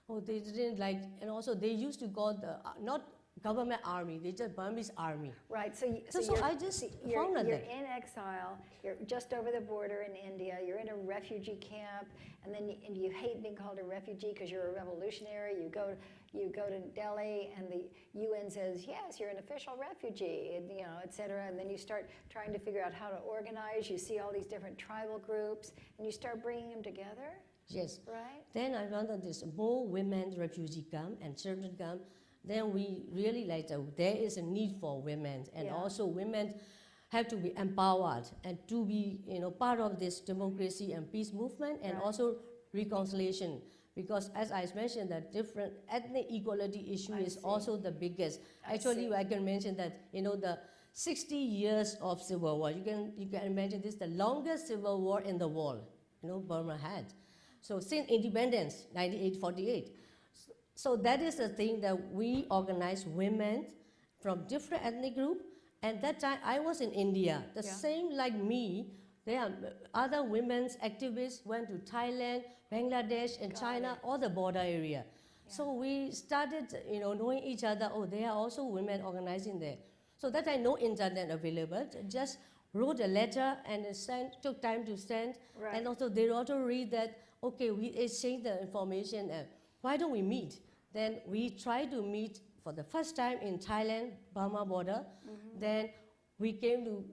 Oh, they didn't like, and also they used to call the not government army, they just Burmese army. Right. So you're, I just you're, found that. you're in exile. You're just over the border in India. You're in a refugee camp, and then you hate being called a refugee because you're a revolutionary. You go to Delhi, and the UN says yes, you're an official refugee, and, et cetera. And then you start trying to figure out how to organize. You see all these different tribal groups, and you start bringing them together. Yes. Right. Then I found that there's more women refugee camp and children camp. Then we really there is a need for women, and Yeah. also women have to be empowered and to be part of this democracy and peace movement, and Right. also reconciliation. Because as I mentioned, that different ethnic equality issue I is see. also the biggest. I Actually, see. I can mention that the 60 years of civil war. You can imagine this, the longest civil war in the world. Burma had. So since independence, 1948. So that is the thing that we organize women from different ethnic group. And that time I was in India. The Yeah. same like me, there are other women's activists went to Thailand, Bangladesh, and Got China, it. all the border area. So we started, knowing each other. Oh, there are also women organizing there. So that I know internet available. Just wrote a letter and took time to send. Right. And also they also read that, okay, we exchange the information. Why don't we meet? Then we try to meet for the first time in Thailand, Burma border. Then we came to,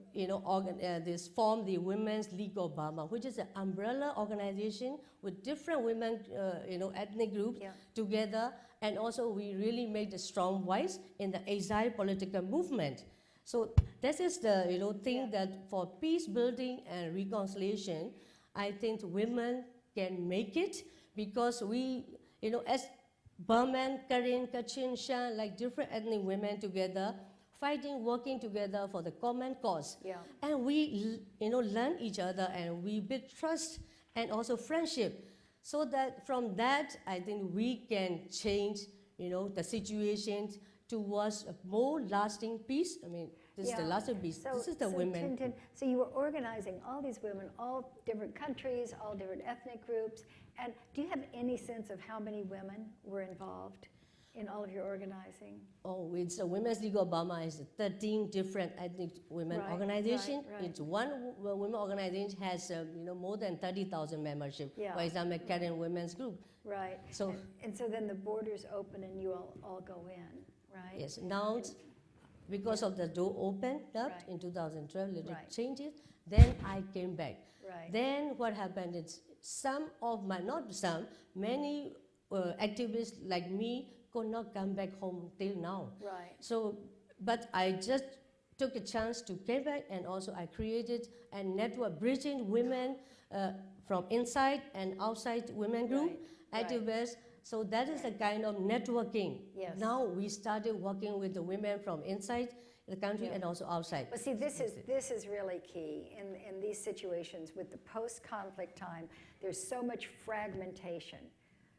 form the Women's League of Burma, which is an umbrella organization with different women, ethnic groups Yeah. together. And also we really made a strong voice in the exile political movement. So this is the, thing Yeah. that for peace building and reconciliation, I think women can make it, because we, as Burman, Karen, Kachin, Shan, like different ethnic women together, fighting, working together for the common cause. Yeah. And we, learn each other, and we build trust and also friendship. So that from that, I think we can change, the situations towards a more lasting peace. I mean, this is the Yeah. lasting peace. This is the women. Tintin, so you were organizing all these women, all different countries, all different ethnic groups. And do you have any sense of how many women were involved in all of your organizing? Oh, it's a Women's League of Burma is 13 different ethnic women Right, organization. right. It's one women organization has more than 30,000 membership. Yeah. For example, Karen Women's Group. Right. So And so then the borders open and you all go in, right? yes, now because of the door opened up Right. in 2012, little Right. changes. Then I came back. Right. Then what happened is many activists like me could not come back home till now. Right. So, but I just took a chance to come back, and also I created a network bridging women from inside and outside women group, Right, right. activists. So that is a kind of networking. Yes. Now we started working with the women from inside the country Yeah. and also outside. But see, this is really key in these situations with the post-conflict time. There's so much fragmentation.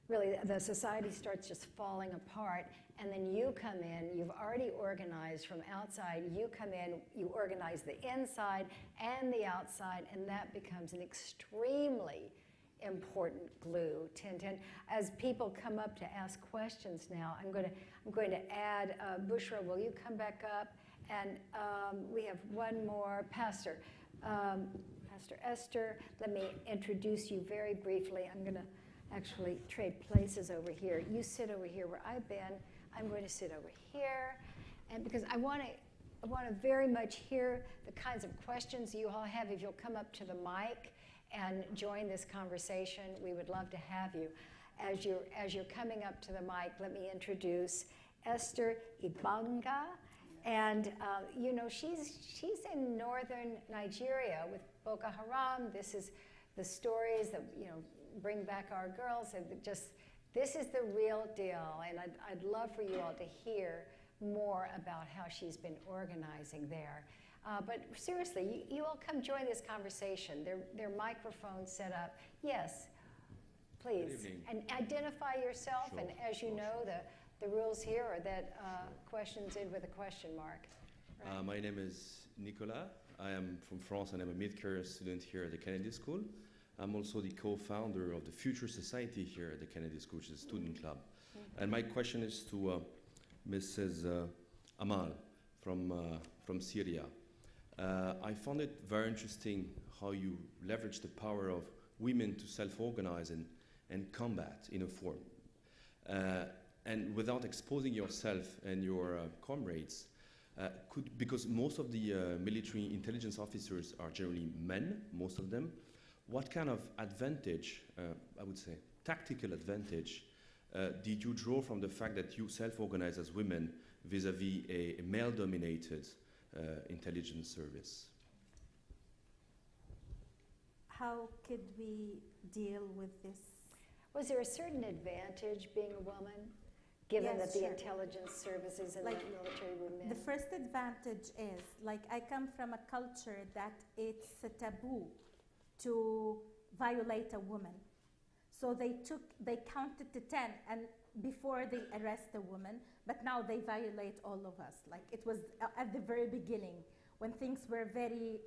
Really, the society starts just falling apart, and then you come in, you've already organized from outside, you come in, you organize the inside and the outside, and that becomes an extremely important glue. Tintin, as people come up to ask questions now, I'm going to add Bushra. Will you come back up? And we have one more pastor, Pastor Esther. Let me introduce you very briefly. I'm going to actually trade places over here. You sit over here where I've been. I'm going to sit over here, and because I want to very much hear the kinds of questions you all have. If you'll come up to the mic and join this conversation, we would love to have you. As you're coming up to the mic, let me introduce Esther Ibanga, and she's in northern Nigeria with Boko Haram. This is the stories that bring back our girls, and this is the real deal. And I'd love for you all to hear more about how she's been organizing there. But seriously, you all come join this conversation. There are microphones set up. Yes, please. Good evening. And identify yourself. Sure, And as you know, the rules here are that questions end with a question mark. Right? My name is Nicolas. I am from France and I'm a mid-career student here at the Kennedy School. I'm also the co-founder of the Future Society here at the Kennedy School, which is a student club. And my question is to Mrs. Amal from Syria. I found it very interesting how you leverage the power of women to self-organize and combat in a form. And without exposing yourself and your comrades, because most of the military intelligence officers are generally men, most of them, what kind of advantage, I would say, tactical advantage, did you draw from the fact that you self-organize as women vis-a-vis a male-dominated intelligence service? How could we deal with this? Was there a certain advantage being a woman, given Yes, that the sure. intelligence services and Like, the military were men? The first advantage is, I come from a culture that it's a taboo to violate a woman. So they counted to 10 and before they arrest a woman, but now they violate all of us. Like it was at the very beginning when things were very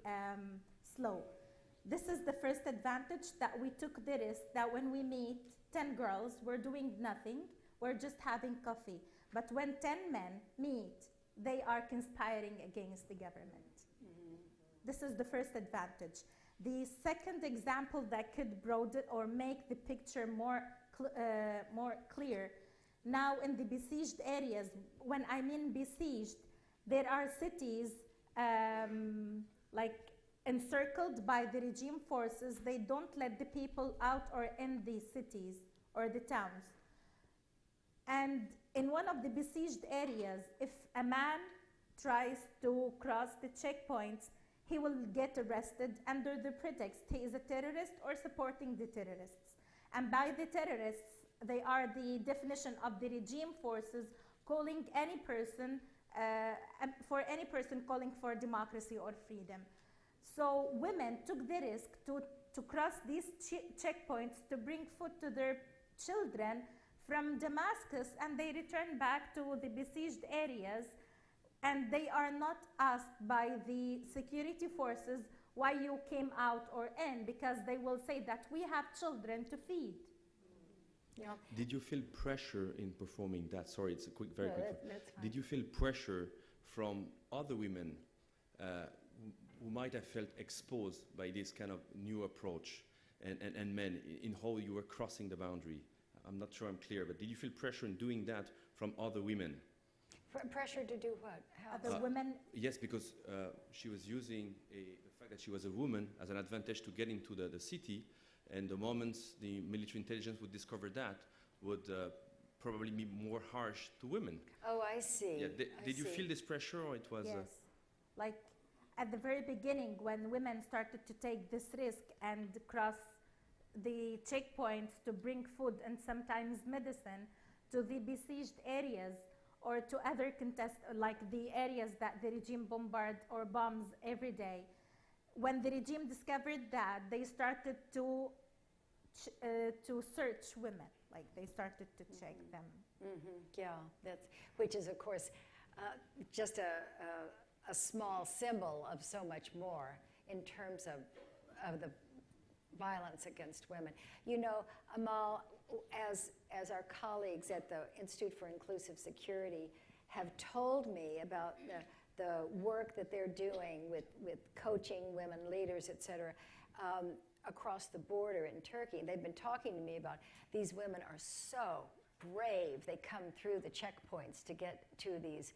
slow. This is the first advantage, that we took the risk that when we meet 10 girls, we're doing nothing, we're just having coffee. But when 10 men meet, they are conspiring against the government. This is the first advantage. The second example that could broaden or make the picture more clear, now in the besieged areas, when I mean besieged, there are cities encircled by the regime forces. They don't let the people out or in the cities or the towns. And in one of the besieged areas, if a man tries to cross the checkpoints, he will get arrested under the pretext he is a terrorist or supporting the terrorists. And by the terrorists, they are the definition of the regime forces calling any person, for any person calling for democracy or freedom. So women took the risk to cross these checkpoints to bring food to their children, from Damascus, and they return back to the besieged areas, and they are not asked by the security forces why you came out or in, because they will say that we have children to feed. You know, Did you feel pressure in performing that? Sorry, it's a very no, quick. that's fine. Did you feel pressure from other women who might have felt exposed by this kind of new approach and men in how you were crossing the boundary? I'm not sure I'm clear, but did you feel pressure in doing that from other women? Pressure to do what? How? Other women, Yes, because she was using the fact that she was a woman as an advantage to get into the city, and the moment the military intelligence would discover that, would probably be more harsh to women. Oh, I see. Yeah, I did you see. feel this pressure, or it was? yes. Like at the very beginning, when women started to take this risk and cross the checkpoints to bring food and sometimes medicine to the besieged areas or to other like the areas that the regime bombards or bombs every day. When the regime discovered that, they started to search women. Like they started to check them. Yeah, which is of course just a small symbol of so much more in terms of the violence against women. You know, Amal, as our colleagues at the Institute for Inclusive Security have told me about the work that they're doing with coaching women leaders, et cetera, across the border in Turkey. They've been talking to me about these women are so brave. They come through the checkpoints to get to these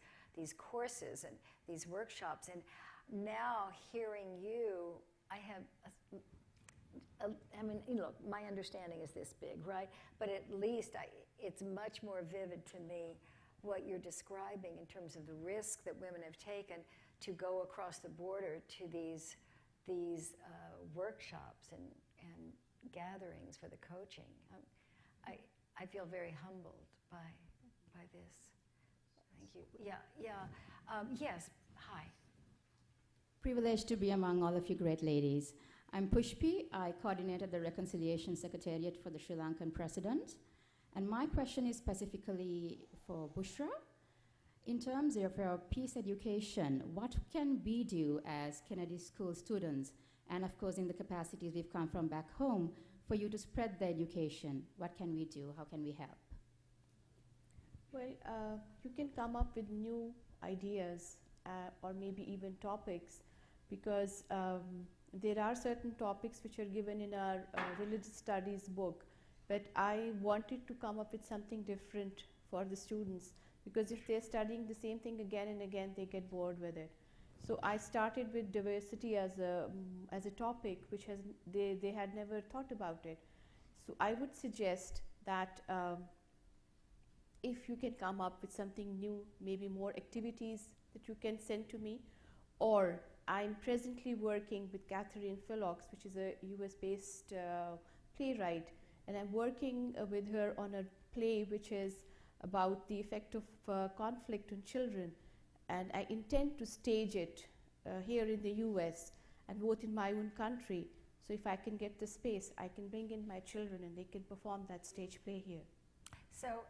courses and these workshops. And now hearing you, I have, I mean, look, my understanding is this big, right? But at least it's much more vivid to me what you're describing in terms of the risk that women have taken to go across the border to these workshops and gatherings for the coaching. I feel very humbled by this. Thank you. Yes, hi. Privileged to be among all of you great ladies. I'm Pushpi. I coordinated the Reconciliation Secretariat for the Sri Lankan President. And my question is specifically for Bushra. In terms of our peace education, what can we do as Kennedy School students, and of course in the capacities we've come from back home, for you to spread the education? What can we do? How can we help? Well, you can come up with new ideas or maybe even topics, because there are certain topics which are given in our religious studies book, but I wanted to come up with something different for the students, because if they're studying the same thing again and again, they get bored with it. So I started with diversity as a topic which they had never thought about it. So I would suggest that if you can come up with something new, maybe more activities that you can send to me, or I'm presently working with Catherine Phillox, which is a US-based playwright, and I'm working with her on a play which is about the effect of conflict on children, and I intend to stage it here in the US and both in my own country. So if I can get the space, I can bring in my children and they can perform that stage play here. So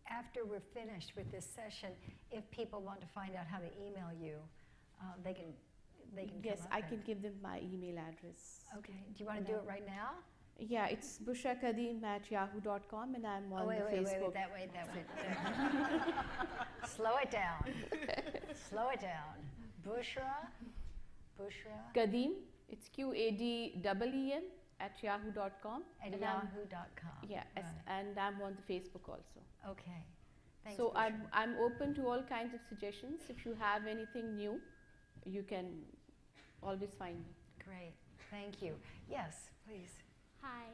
after we're finished with this session, if people want to find out how to email you, they can Yes, come up I and- can give them my email address. Okay. Do you want to do it right now? Yeah, it's bushakadeem@yahoo.com, and I'm on Wait, Facebook. that way. Slow it down. Slow it down. Bushra. Kadeem, it's QADEEN @yahoo.com. At and I'm- yahoo.com. Yeah, and I'm on the Facebook also. Okay. Thanks, So Bushra. I'm open to all kinds of suggestions. If you have anything new, you can always find me. Great. Thank you. Yes, please. Hi,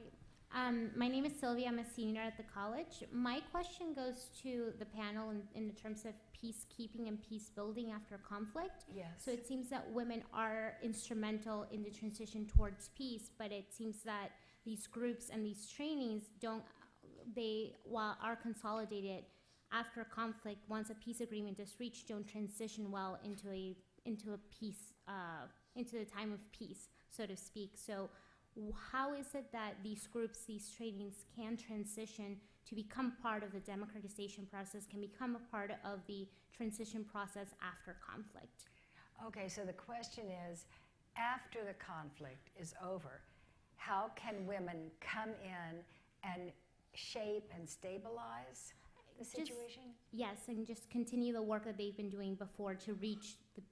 my name is Sylvia. I'm a senior at the college. My question goes to the panel in the terms of peacekeeping and peace building after conflict. Yes. So it seems that women are instrumental in the transition towards peace, but it seems that these groups and these trainings while are consolidated after conflict, once a peace agreement is reached, don't transition well into a peace, into the time of peace, so to speak. So how is it that these groups, these trainings can transition to become part of the democratization process, can become a part of the transition process after conflict. Okay, so the question is, after the conflict is over, how can women come in and shape and stabilize the Just- situation? Yes, and just continue the work that they've been doing before to reach the,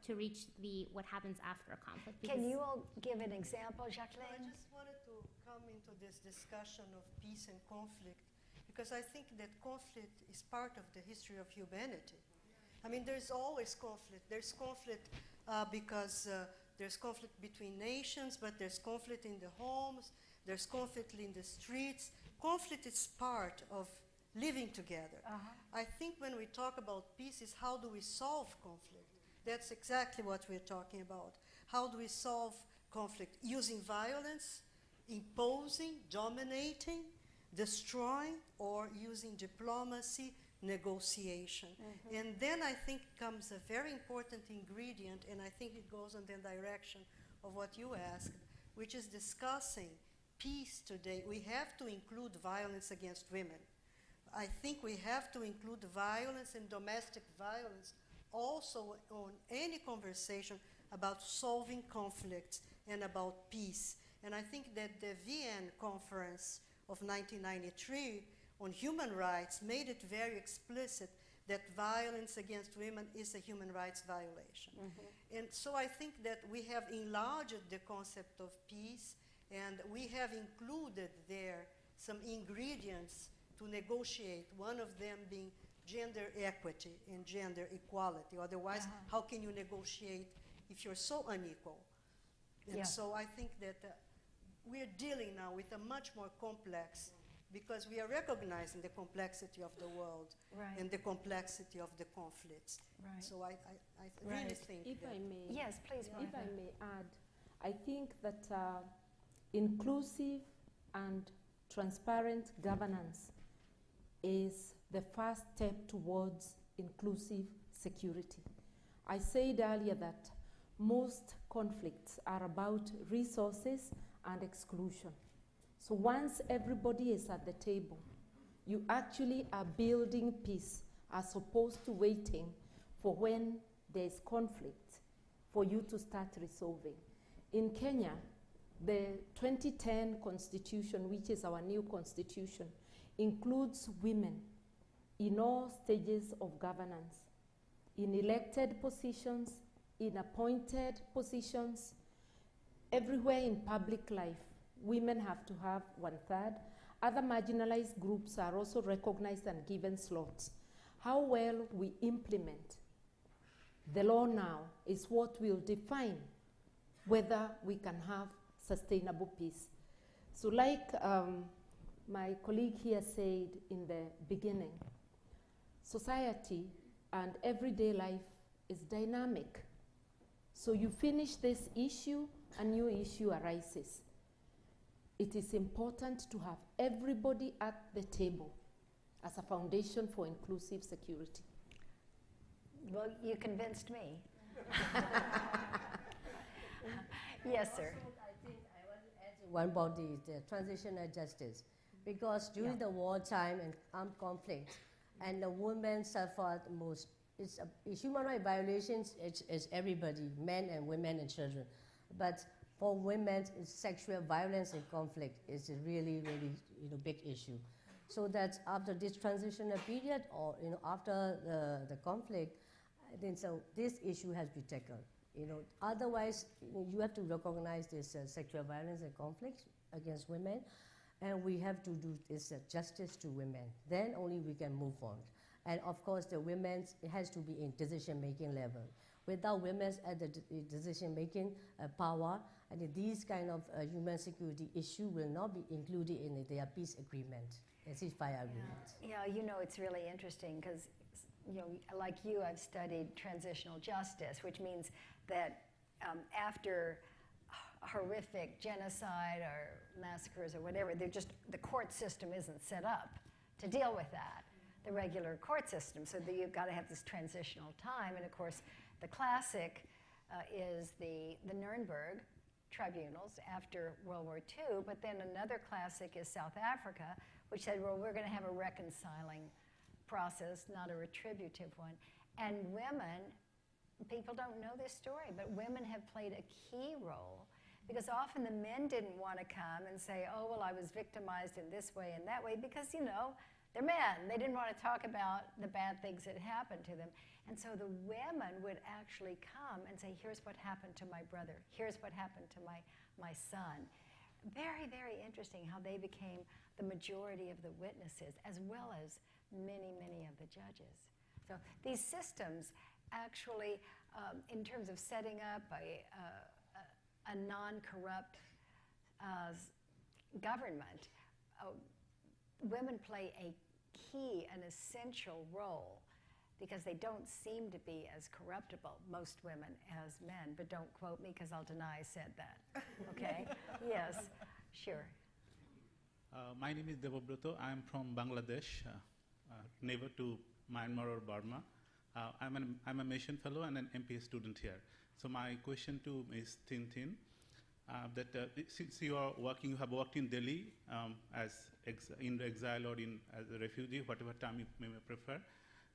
to reach the what happens after a conflict. Can because- you all give an example, I Jacqueline? just wanted to come into this discussion of peace and conflict because I think that conflict is part of the history of humanity. I mean, there's always conflict. There's conflict because there's conflict between nations, but there's conflict in the homes, there's conflict in the streets. Conflict is part of living together. I think when we talk about peace is how do we solve conflict? That's exactly what we're talking about. How do we solve conflict? Using violence, imposing, dominating, destroying, or using diplomacy, negotiation. And then I think comes a very important ingredient, and I think it goes in the direction of what you asked, which is discussing peace today. We have to include violence against women. I think we have to include violence and domestic violence also on any conversation about solving conflicts and about peace. And I think that the Vienna Conference of 1993 on human rights made it very explicit that violence against women is a human rights violation. And so I think that we have enlarged the concept of peace, and we have included there some ingredients to negotiate, one of them being gender equity and gender equality. Otherwise, how can you negotiate if you're so unequal? And Yeah. so I think that we're dealing now with a much more complex, because we are recognizing the complexity of the world Right. and the complexity of the conflicts. Right. So I really Right. think If that I may, Yes, please, if Martha. I may add, I think that inclusive and transparent governance is the first step towards inclusive security. I said earlier that most conflicts are about resources and exclusion. So once everybody is at the table, you actually are building peace as opposed to waiting for when there is conflict for you to start resolving. In Kenya, the 2010 constitution, which is our new constitution, includes women in all stages of governance, in elected positions, in appointed positions, everywhere in public life. Women have to have 1/3. Other marginalized groups are also recognized and given slots. How well we implement the law now is what will define whether we can have sustainable peace. So like my colleague here said in the beginning, society and everyday life is dynamic. So you finish this issue, a new issue arises. It is important to have everybody at the table as a foundation for inclusive security. Well, you convinced me. Yes, sir. I think I want to add one about the transitional justice, because during the wartime and armed conflict, and the women suffered most. It's human rights violations. It's everybody, men and women and children, but for women, it's sexual violence and conflict is a really, really big issue. So that after this transitional period, or after the conflict, I think so this issue has to be tackled. Otherwise you have to recognize this sexual violence and conflict against women, and we have to do this justice to women. Then only we can move on. And of course, the women, it has to be in decision-making level. Without women at the decision-making power, and these kind of human security issue will not be included in their peace agreement, a ceasefire agreement. Yeah, it's really interesting because, like you, I've studied transitional justice, which means that after horrific genocide or massacres or whatever, the court system isn't set up to deal with that, the regular court system. So that you've got to have this transitional time. And of course, the classic is the Nuremberg tribunals after World War II, but then another classic is South Africa, which said, well, we're going to have a reconciling process, not a retributive one. And women, people don't know this story, but women have played a key role, because often the men didn't want to come and say, oh, well, I was victimized in this way and that way, because, you know, they're men. They didn't want to talk about the bad things that happened to them. And so the women would actually come and say, here's what happened to my brother. Here's what happened to my son. Very, very interesting how they became the majority of the witnesses, as well as many, many of the judges. So these systems actually, in terms of setting up a non-corrupt government, women play a key, an essential role, because they don't seem to be as corruptible, most women, as men. But don't quote me, because I'll deny I said that. Okay? Yes, sure. My name is Devobroto. I am from Bangladesh, neighbor to Myanmar or Burma. I'm a mission fellow and an MPA student here. So my question to Ms. Tintin, since you are working, you have worked in Delhi as in exile or as a refugee, whatever term you may prefer.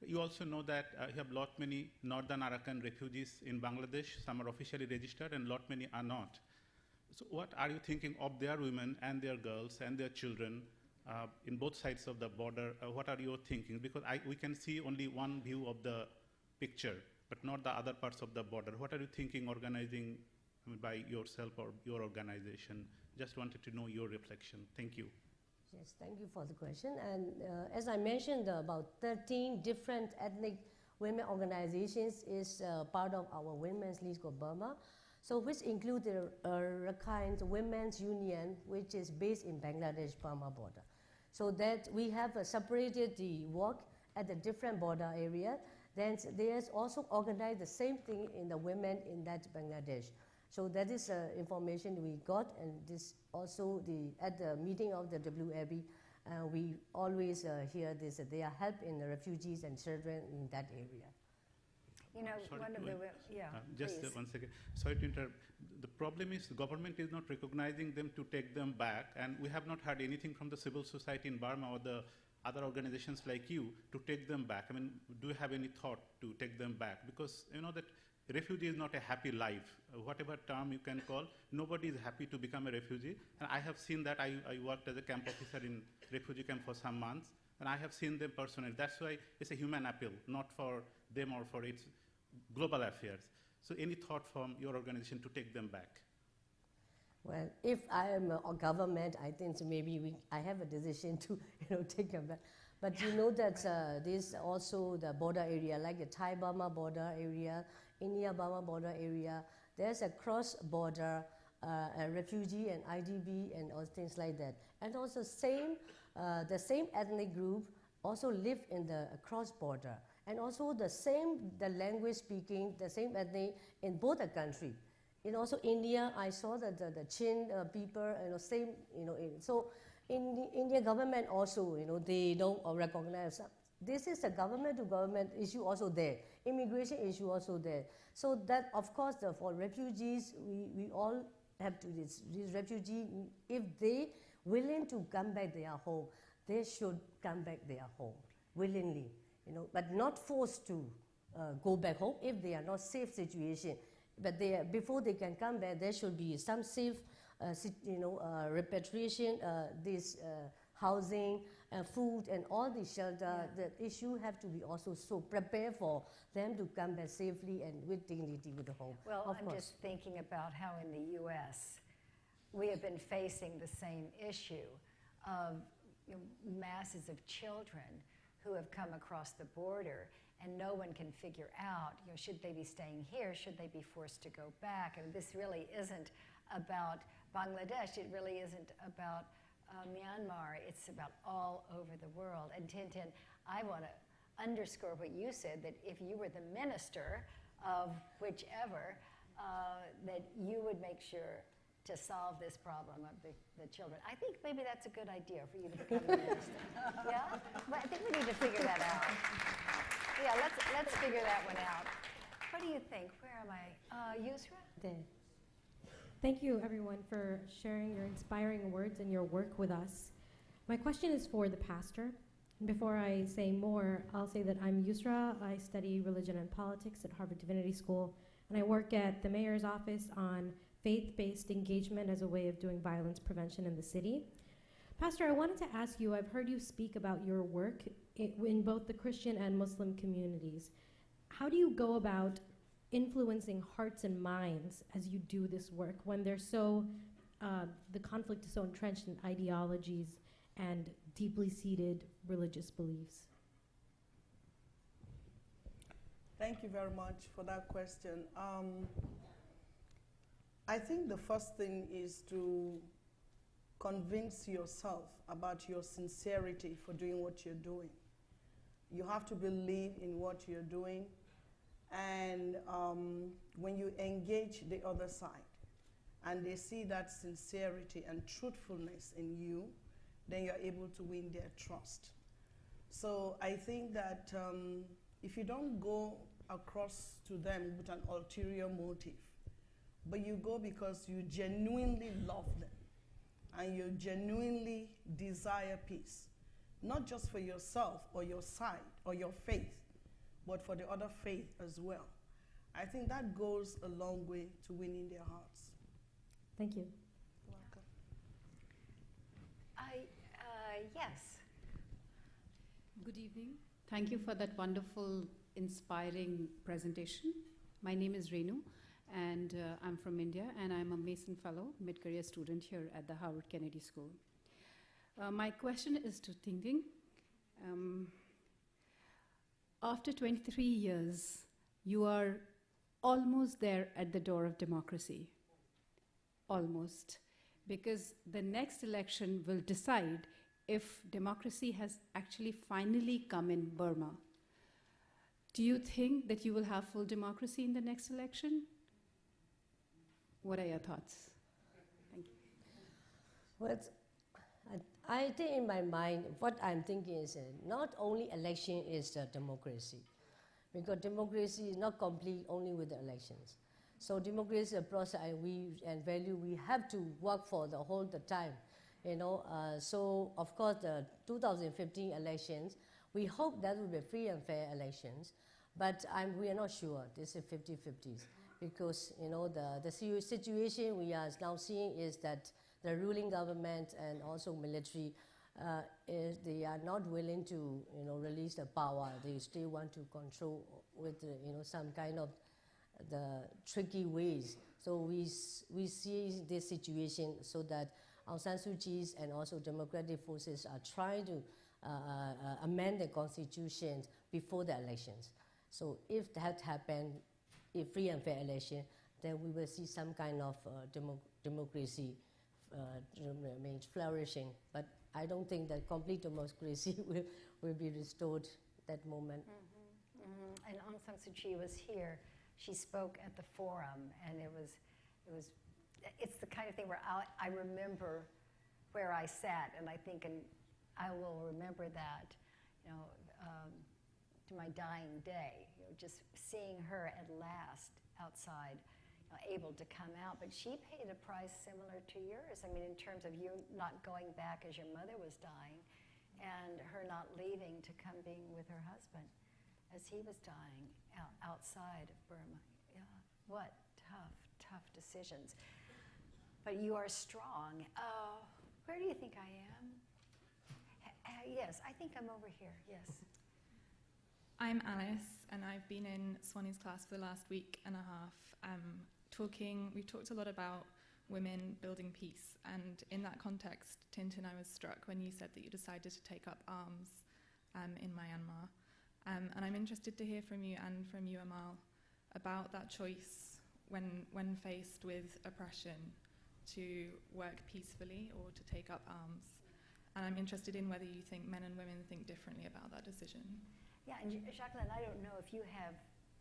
You also know that you have lot many Northern Arakan refugees in Bangladesh. Some are officially registered and lot many are not. So what are you thinking of their women and their girls and their children in both sides of the border? What are you thinking? Because we can see only one view of the picture, but not the other parts of the border. What are you thinking organizing by yourself or your organization? Just wanted to know your reflection. Thank you. Yes, thank you for the question. And as I mentioned, about 13 different ethnic women organizations is part of our Women's League of Burma. So which include the Rakhine Women's Union, which is based in Bangladesh-Burma border. So that we have separated the work at the different border area. Then there's also organized the same thing in the women in that Bangladesh. So that is information we got, and this also at the meeting of the WLB, we always hear this, that they are helping the refugees and children in that area. You know, one of the, yeah, just please. 1 second. Sorry to interrupt. The problem is the government is not recognizing them to take them back, and we have not heard anything from the civil society in Burma or the other organizations like you to take them back. I mean, do you have any thought to take them back? Because you know that refugee is not a happy life. Whatever term you can call, nobody is happy to become a refugee. And I have seen that. I worked as a camp officer in refugee camp for some months, and I have seen them personally. That's why it's a human appeal, not for them or for its global affairs. So any thought from your organization to take them back? Well, if I am a government, I think maybe I have a decision to take them back. But you know that there's also the border area, like the Thai-Burma border area, India-Burma border area. There's a cross-border refugee and IDP and all things like that. And also the same ethnic group also live in the cross-border. And also the language speaking, the same ethnic in both the country. And also India, I saw that the Chin people, same, so in the Indian government also, they don't recognize. This is a government-to-government issue also there, immigration issue also there. So that, of course, for refugees, we all have to, these refugees, if they willing to come back their home, they should come back their home willingly, but not forced to go back home if they are not safe situation. But before they can come back, there should be some safe, repatriation, this housing, food, and all the shelter. The issue have to be also so prepared for them to come back safely and with dignity with the home. Well, I'm just thinking about how in the U.S. we have been facing the same issue of masses of children who have come across the border, and no one can figure out, should they be staying here? Should they be forced to go back? And this really isn't about Bangladesh. It really isn't about Myanmar. It's about all over the world. And Tintin, I want to underscore what you said, that if you were the minister of whichever, that you would make sure to solve this problem of the children. I think maybe that's a good idea for you to become the minister. Yeah? But I think we need to figure that out. Yeah, let's figure that one out. What do you think? Where am I? Yusra? There. Thank you, everyone, for sharing your inspiring words and your work with us. My question is for the pastor. Before I say more, I'll say that I'm Yusra. I study religion and politics at Harvard Divinity School, and I work at the mayor's office on faith-based engagement as a way of doing violence prevention in the city. Pastor, I wanted to ask you, I've heard you speak about your work in both the Christian and Muslim communities. How do you go about influencing hearts and minds as you do this work when they're so, the conflict is so entrenched in ideologies and deeply seated religious beliefs? Thank you very much for that question. I think the first thing is to convince yourself about your sincerity for doing what you're doing. You have to believe in what you're doing, and when you engage the other side and they see that sincerity and truthfulness in you, then you're able to win their trust. So I think that if you don't go across to them with an ulterior motive, but you go because you genuinely love them and you genuinely desire peace, not just for yourself or your side or your faith, but for the other faith as well. I think that goes a long way to winning their hearts. Thank you. You're welcome. Yes. Good evening. Thank you for that wonderful, inspiring presentation. My name is Renu, and I'm from India, and I'm a Mason Fellow, mid-career student here at the Harvard Kennedy School. My question is to Tingting. After 23 years, you are almost there at the door of democracy. Almost. Because the next election will decide if democracy has actually finally come in Burma. Do you think that you will have full democracy in the next election? What are your thoughts? Thank you. Well, I think in my mind, what I'm thinking is not only election is democracy, because democracy is not complete only with the elections. So democracy is a process and value we have to work for the whole the time. So of course the 2015 elections, we hope that will be free and fair elections, but we are not sure. This is 50-50s because the situation we are now seeing is that the ruling government and also military, they are not willing to release the power. They still want to control with some kind of the tricky ways. So we see this situation so that Aung San Suu Kyi and also democratic forces are trying to amend the constitution before the elections. So if that happens, if free and fair election, then we will see some kind of democracy flourishing. But I don't think that complete democracy will be restored that moment. Mm-hmm. Mm-hmm. And Aung San Suu Kyi was here. She spoke at the forum, and it's the kind of thing where I remember where I sat, and I think, and I will remember that, to my dying day. Just seeing her at last outside, able to come out, but she paid a price similar to yours. I mean, in terms of you not going back as your mother was dying, and her not leaving to come being with her husband as he was dying outside of Burma. Yeah, what tough decisions. But you are strong. Where do you think I am? Yes, I think I'm over here, yes. I'm Alice, and I've been in Swanee's class for the last week and a half. We've talked a lot about women building peace, and in that context, Tintin, I was struck when you said that you decided to take up arms in Myanmar. And I'm interested to hear from you and from you, Amal, about that choice when faced with oppression to work peacefully or to take up arms. And I'm interested in whether you think men and women think differently about that decision. Yeah, and Jacqueline, I don't know if you have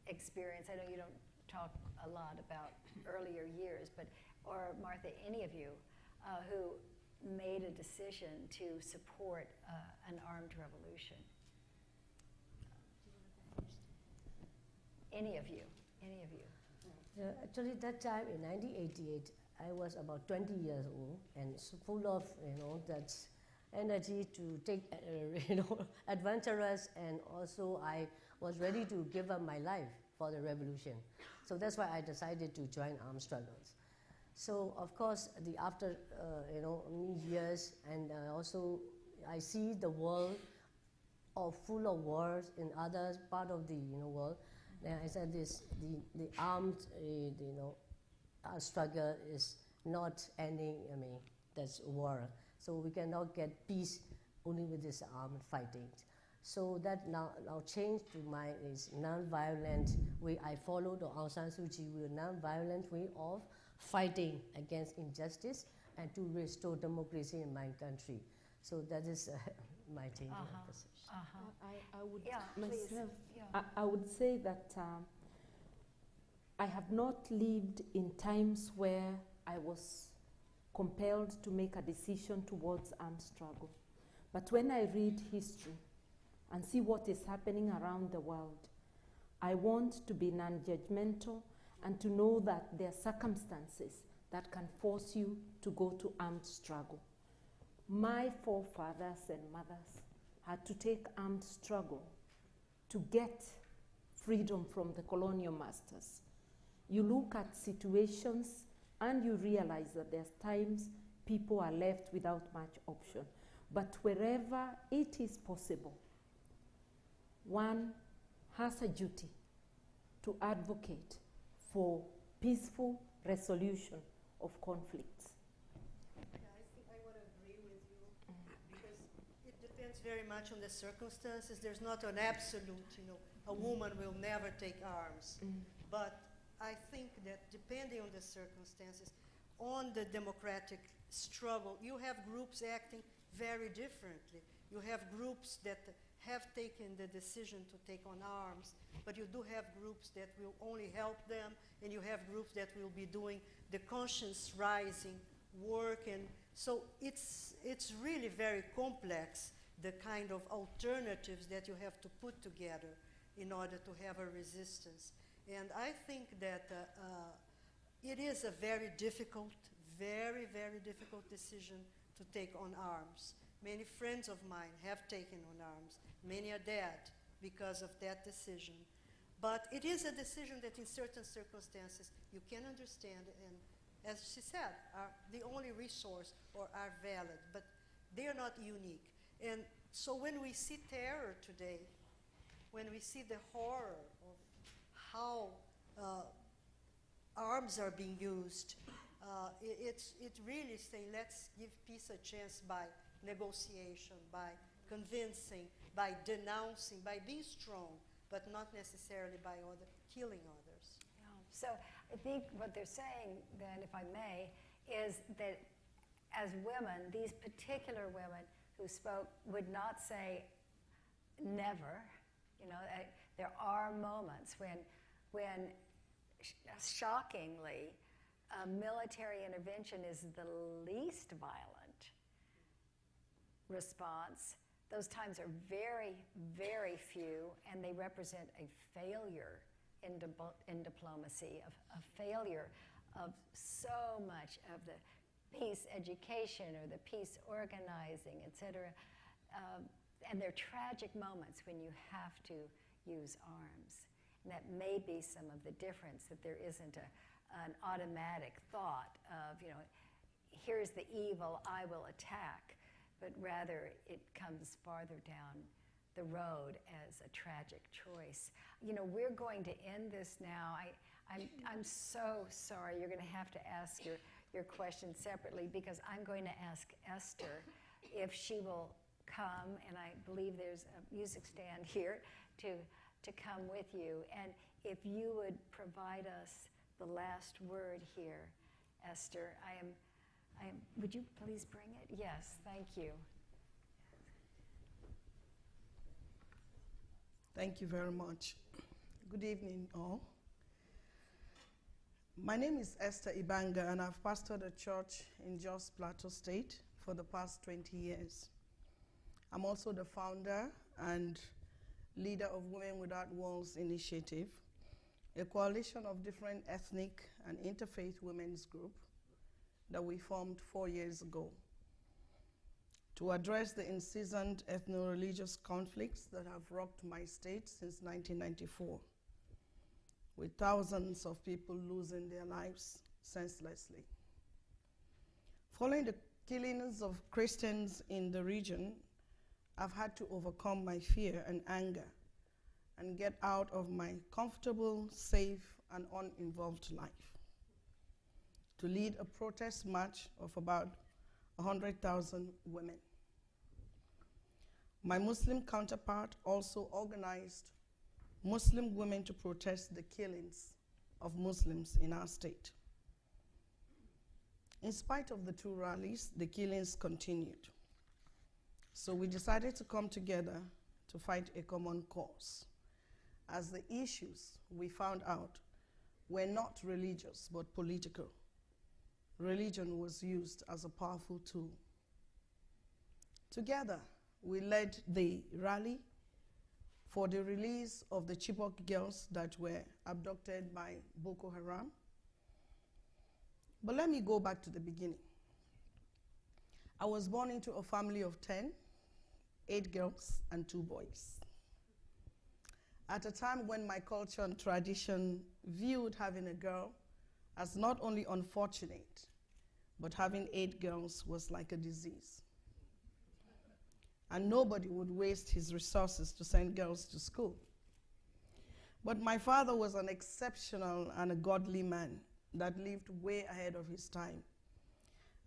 experience. I know you don't talk a lot about earlier years, or Martha, any of you who made a decision to support an armed revolution. Any of you. Actually, that time in 1988, I was about 20 years old and full of that energy to take, adventurous, and also I was ready to give up my life for the revolution. So that's why I decided to join armed struggles. So of course, after many years, and also I see the world full of wars in other part of the world. And I said the armed struggle is not ending. I mean, that's war. So we cannot get peace only with this armed fighting. So that now changed to my non-violent way. I follow the Aung San Suu Kyi with a non-violent way of fighting against injustice and to restore democracy in my country. So that is my change of position. I would please. myself. Yeah. I would say that I have not lived in times where I was compelled to make a decision towards armed struggle. But when I read history and see what is happening around the world, I want to be non-judgmental and to know that there are circumstances that can force you to go to armed struggle. My forefathers and mothers had to take armed struggle to get freedom from the colonial masters. You look at situations and you realize that there's times people are left without much option. But wherever it is possible, one has a duty to advocate for peaceful resolution of conflicts. I think I want to agree with you because it depends very much on the circumstances. There's not an absolute, a woman will never take arms. But I think that depending on the circumstances, on the democratic struggle, you have groups acting very differently. You have groups that have taken the decision to take on arms, but you do have groups that will only help them, and you have groups that will be doing the conscience rising work. And so it's really very complex, the kind of alternatives that you have to put together in order to have a resistance. And I think that it is a very difficult, very, very difficult decision to take on arms. Many friends of mine have taken on arms. Many are dead because of that decision. But it is a decision that in certain circumstances you can understand, and as she said, are the only resource or are valid, but they are not unique. And so when we see terror today, when we see the horror of how arms are being used, it really saying, let's give peace a chance by negotiation, by convincing, by denouncing, by being strong, but not necessarily by killing others. Yeah. So I think what they're saying then, if I may, is that as women, these particular women who spoke would not say never. There are moments when shockingly, military intervention is the least violent response. Those times are very, very few, and they represent a failure in diplomacy, a failure of so much of the peace education or the peace organizing, etc. And they're tragic moments when you have to use arms. And that may be some of the difference, that there isn't an automatic thought of, here's the evil, I will attack, but rather it comes farther down the road as a tragic choice. We're going to end this now. I'm so sorry. You're going to have to ask your question separately, because I'm going to ask Esther if she will come, and I believe there's a music stand here to come with you. And if you would provide us the last word here, Esther, would you please bring it? Yes, thank you. Thank you very much. Good evening, all. My name is Esther Ibanga, and I've pastored a church in Jos Plateau State for the past 20 years. I'm also the founder and leader of Women Without Walls Initiative, a coalition of different ethnic and interfaith women's group that we formed 4 years ago. to address the incessant ethno-religious conflicts that have rocked my state since 1994, with thousands of people losing their lives senselessly. Following the killings of Christians in the region, I've had to overcome my fear and anger and get out of my comfortable, safe, and uninvolved life to lead a protest march of about 100,000 women. My Muslim counterpart also organized Muslim women to protest the killings of Muslims in our state. In spite of the two rallies, the killings continued. So we decided to come together to fight a common cause, as the issues we found out were not religious but political. Religion was used as a powerful tool. Together, we led the rally for the release of the Chibok girls that were abducted by Boko Haram. But let me go back to the beginning. I was born into a family of 10, 8 girls and 2 boys. At a time when my culture and tradition viewed having a girl as not only unfortunate, but having 8 girls was like a disease. And nobody would waste his resources to send girls to school. But my father was an exceptional and a godly man that lived way ahead of his time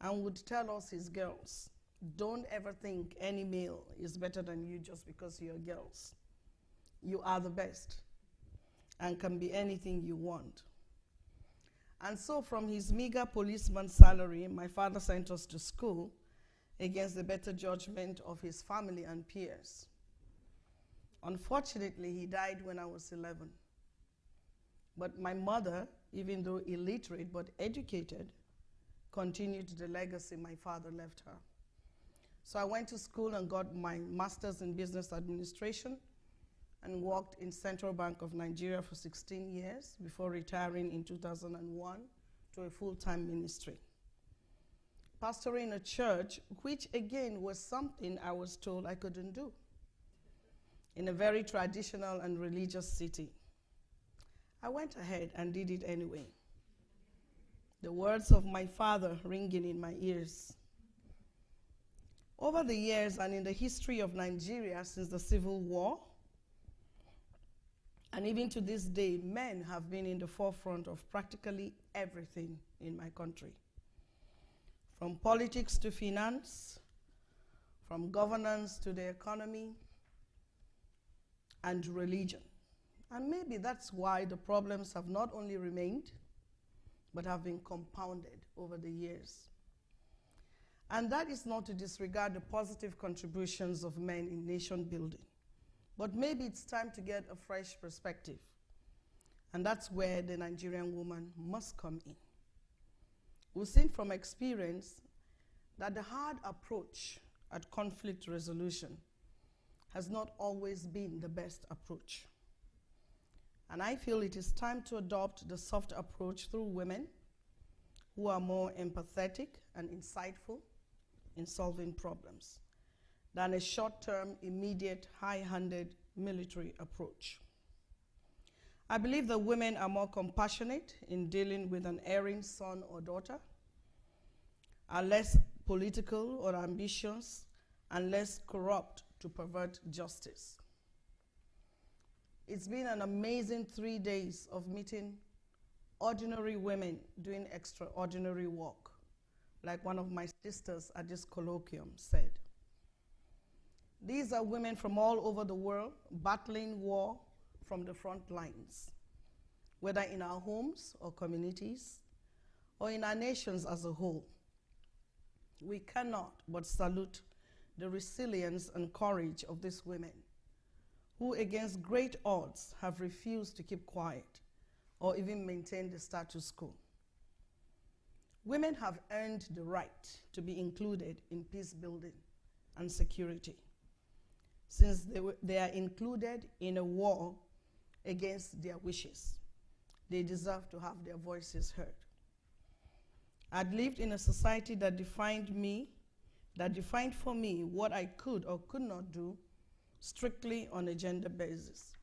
and would tell us, his girls, don't ever think any male is better than you just because you're girls. You are the best and can be anything you want. And so from his meager policeman's salary, my father sent us to school against the better judgment of his family and peers. Unfortunately, he died when I was 11. But my mother, even though illiterate but educated, continued the legacy my father left her. So I went to school and got my master's in business administration and worked in Central Bank of Nigeria for 16 years before retiring in 2001 to a full-time ministry. Pastoring a church, which again was something I was told I couldn't do, in a very traditional and religious city. I went ahead and did it anyway. The words of my father ringing in my ears. Over the years and in the history of Nigeria since the Civil War, and even to this day, men have been in the forefront of practically everything in my country. From politics to finance, from governance to the economy, and religion. And maybe that's why the problems have not only remained, but have been compounded over the years. And that is not to disregard the positive contributions of men in nation building. But maybe it's time to get a fresh perspective. And that's where the Nigerian woman must come in. We've seen from experience that the hard approach at conflict resolution has not always been the best approach. And I feel it is time to adopt the soft approach through women who are more empathetic and insightful in solving problems than a short-term, immediate, high-handed military approach. I believe that women are more compassionate in dealing with an erring son or daughter, are less political or ambitious, and less corrupt to pervert justice. It's been an amazing 3 days of meeting ordinary women doing extraordinary work, like one of my sisters at this colloquium said. These are women from all over the world battling war from the front lines, whether in our homes or communities, or in our nations as a whole. We cannot but salute the resilience and courage of these women, who against great odds have refused to keep quiet or even maintain the status quo. Women have earned the right to be included in peace building and security, since they are included in a war against their wishes. They deserve to have their voices heard. I'd lived in a society that defined me that defined for me what I could or could not do strictly on a gender basis.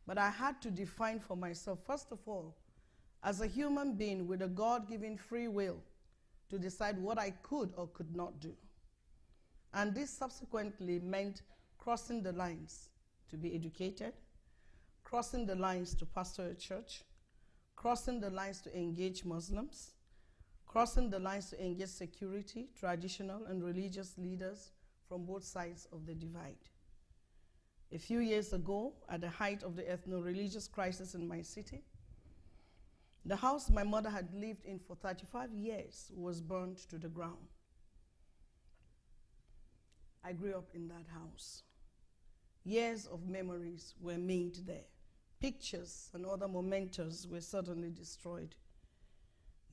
But I had to define for myself, first of all, as a human being with a God-given free will to decide what I could or could not do. And this subsequently meant crossing the lines to be educated, crossing the lines to pastor a church, crossing the lines to engage Muslims, crossing the lines to engage security, traditional and religious leaders from both sides of the divide. A few years ago, at the height of the ethno-religious crisis in my city, the house my mother had lived in for 35 years was burned to the ground. I grew up in that house. Years of memories were made there. Pictures and other mementos were suddenly destroyed.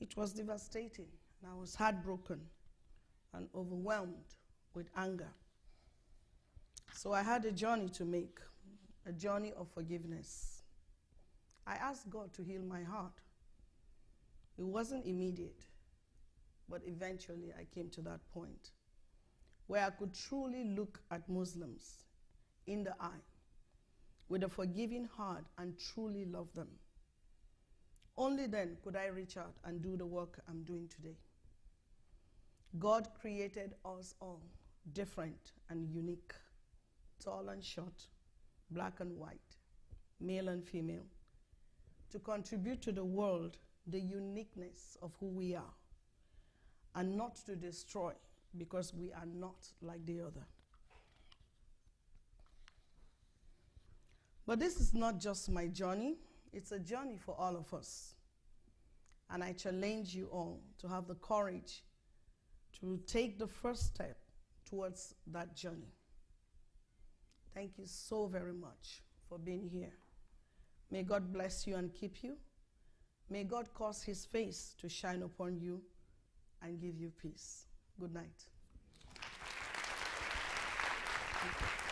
It was devastating, and I was heartbroken and overwhelmed with anger. So I had a journey to make, a journey of forgiveness. I asked God to heal my heart. It wasn't immediate, but eventually I came to that point where I could truly look at Muslims in the eye with a forgiving heart and truly love them. Only then could I reach out and do the work I'm doing today. God created us all different and unique, tall and short, black and white, male and female, to contribute to the world the uniqueness of who we are, and not to destroy because we are not like the other. But this is not just my journey, it's a journey for all of us. And I challenge you all to have the courage to take the first step towards that journey. Thank you so very much for being here. May God bless you and keep you. May God cause his face to shine upon you and give you peace. Good night. Thank you.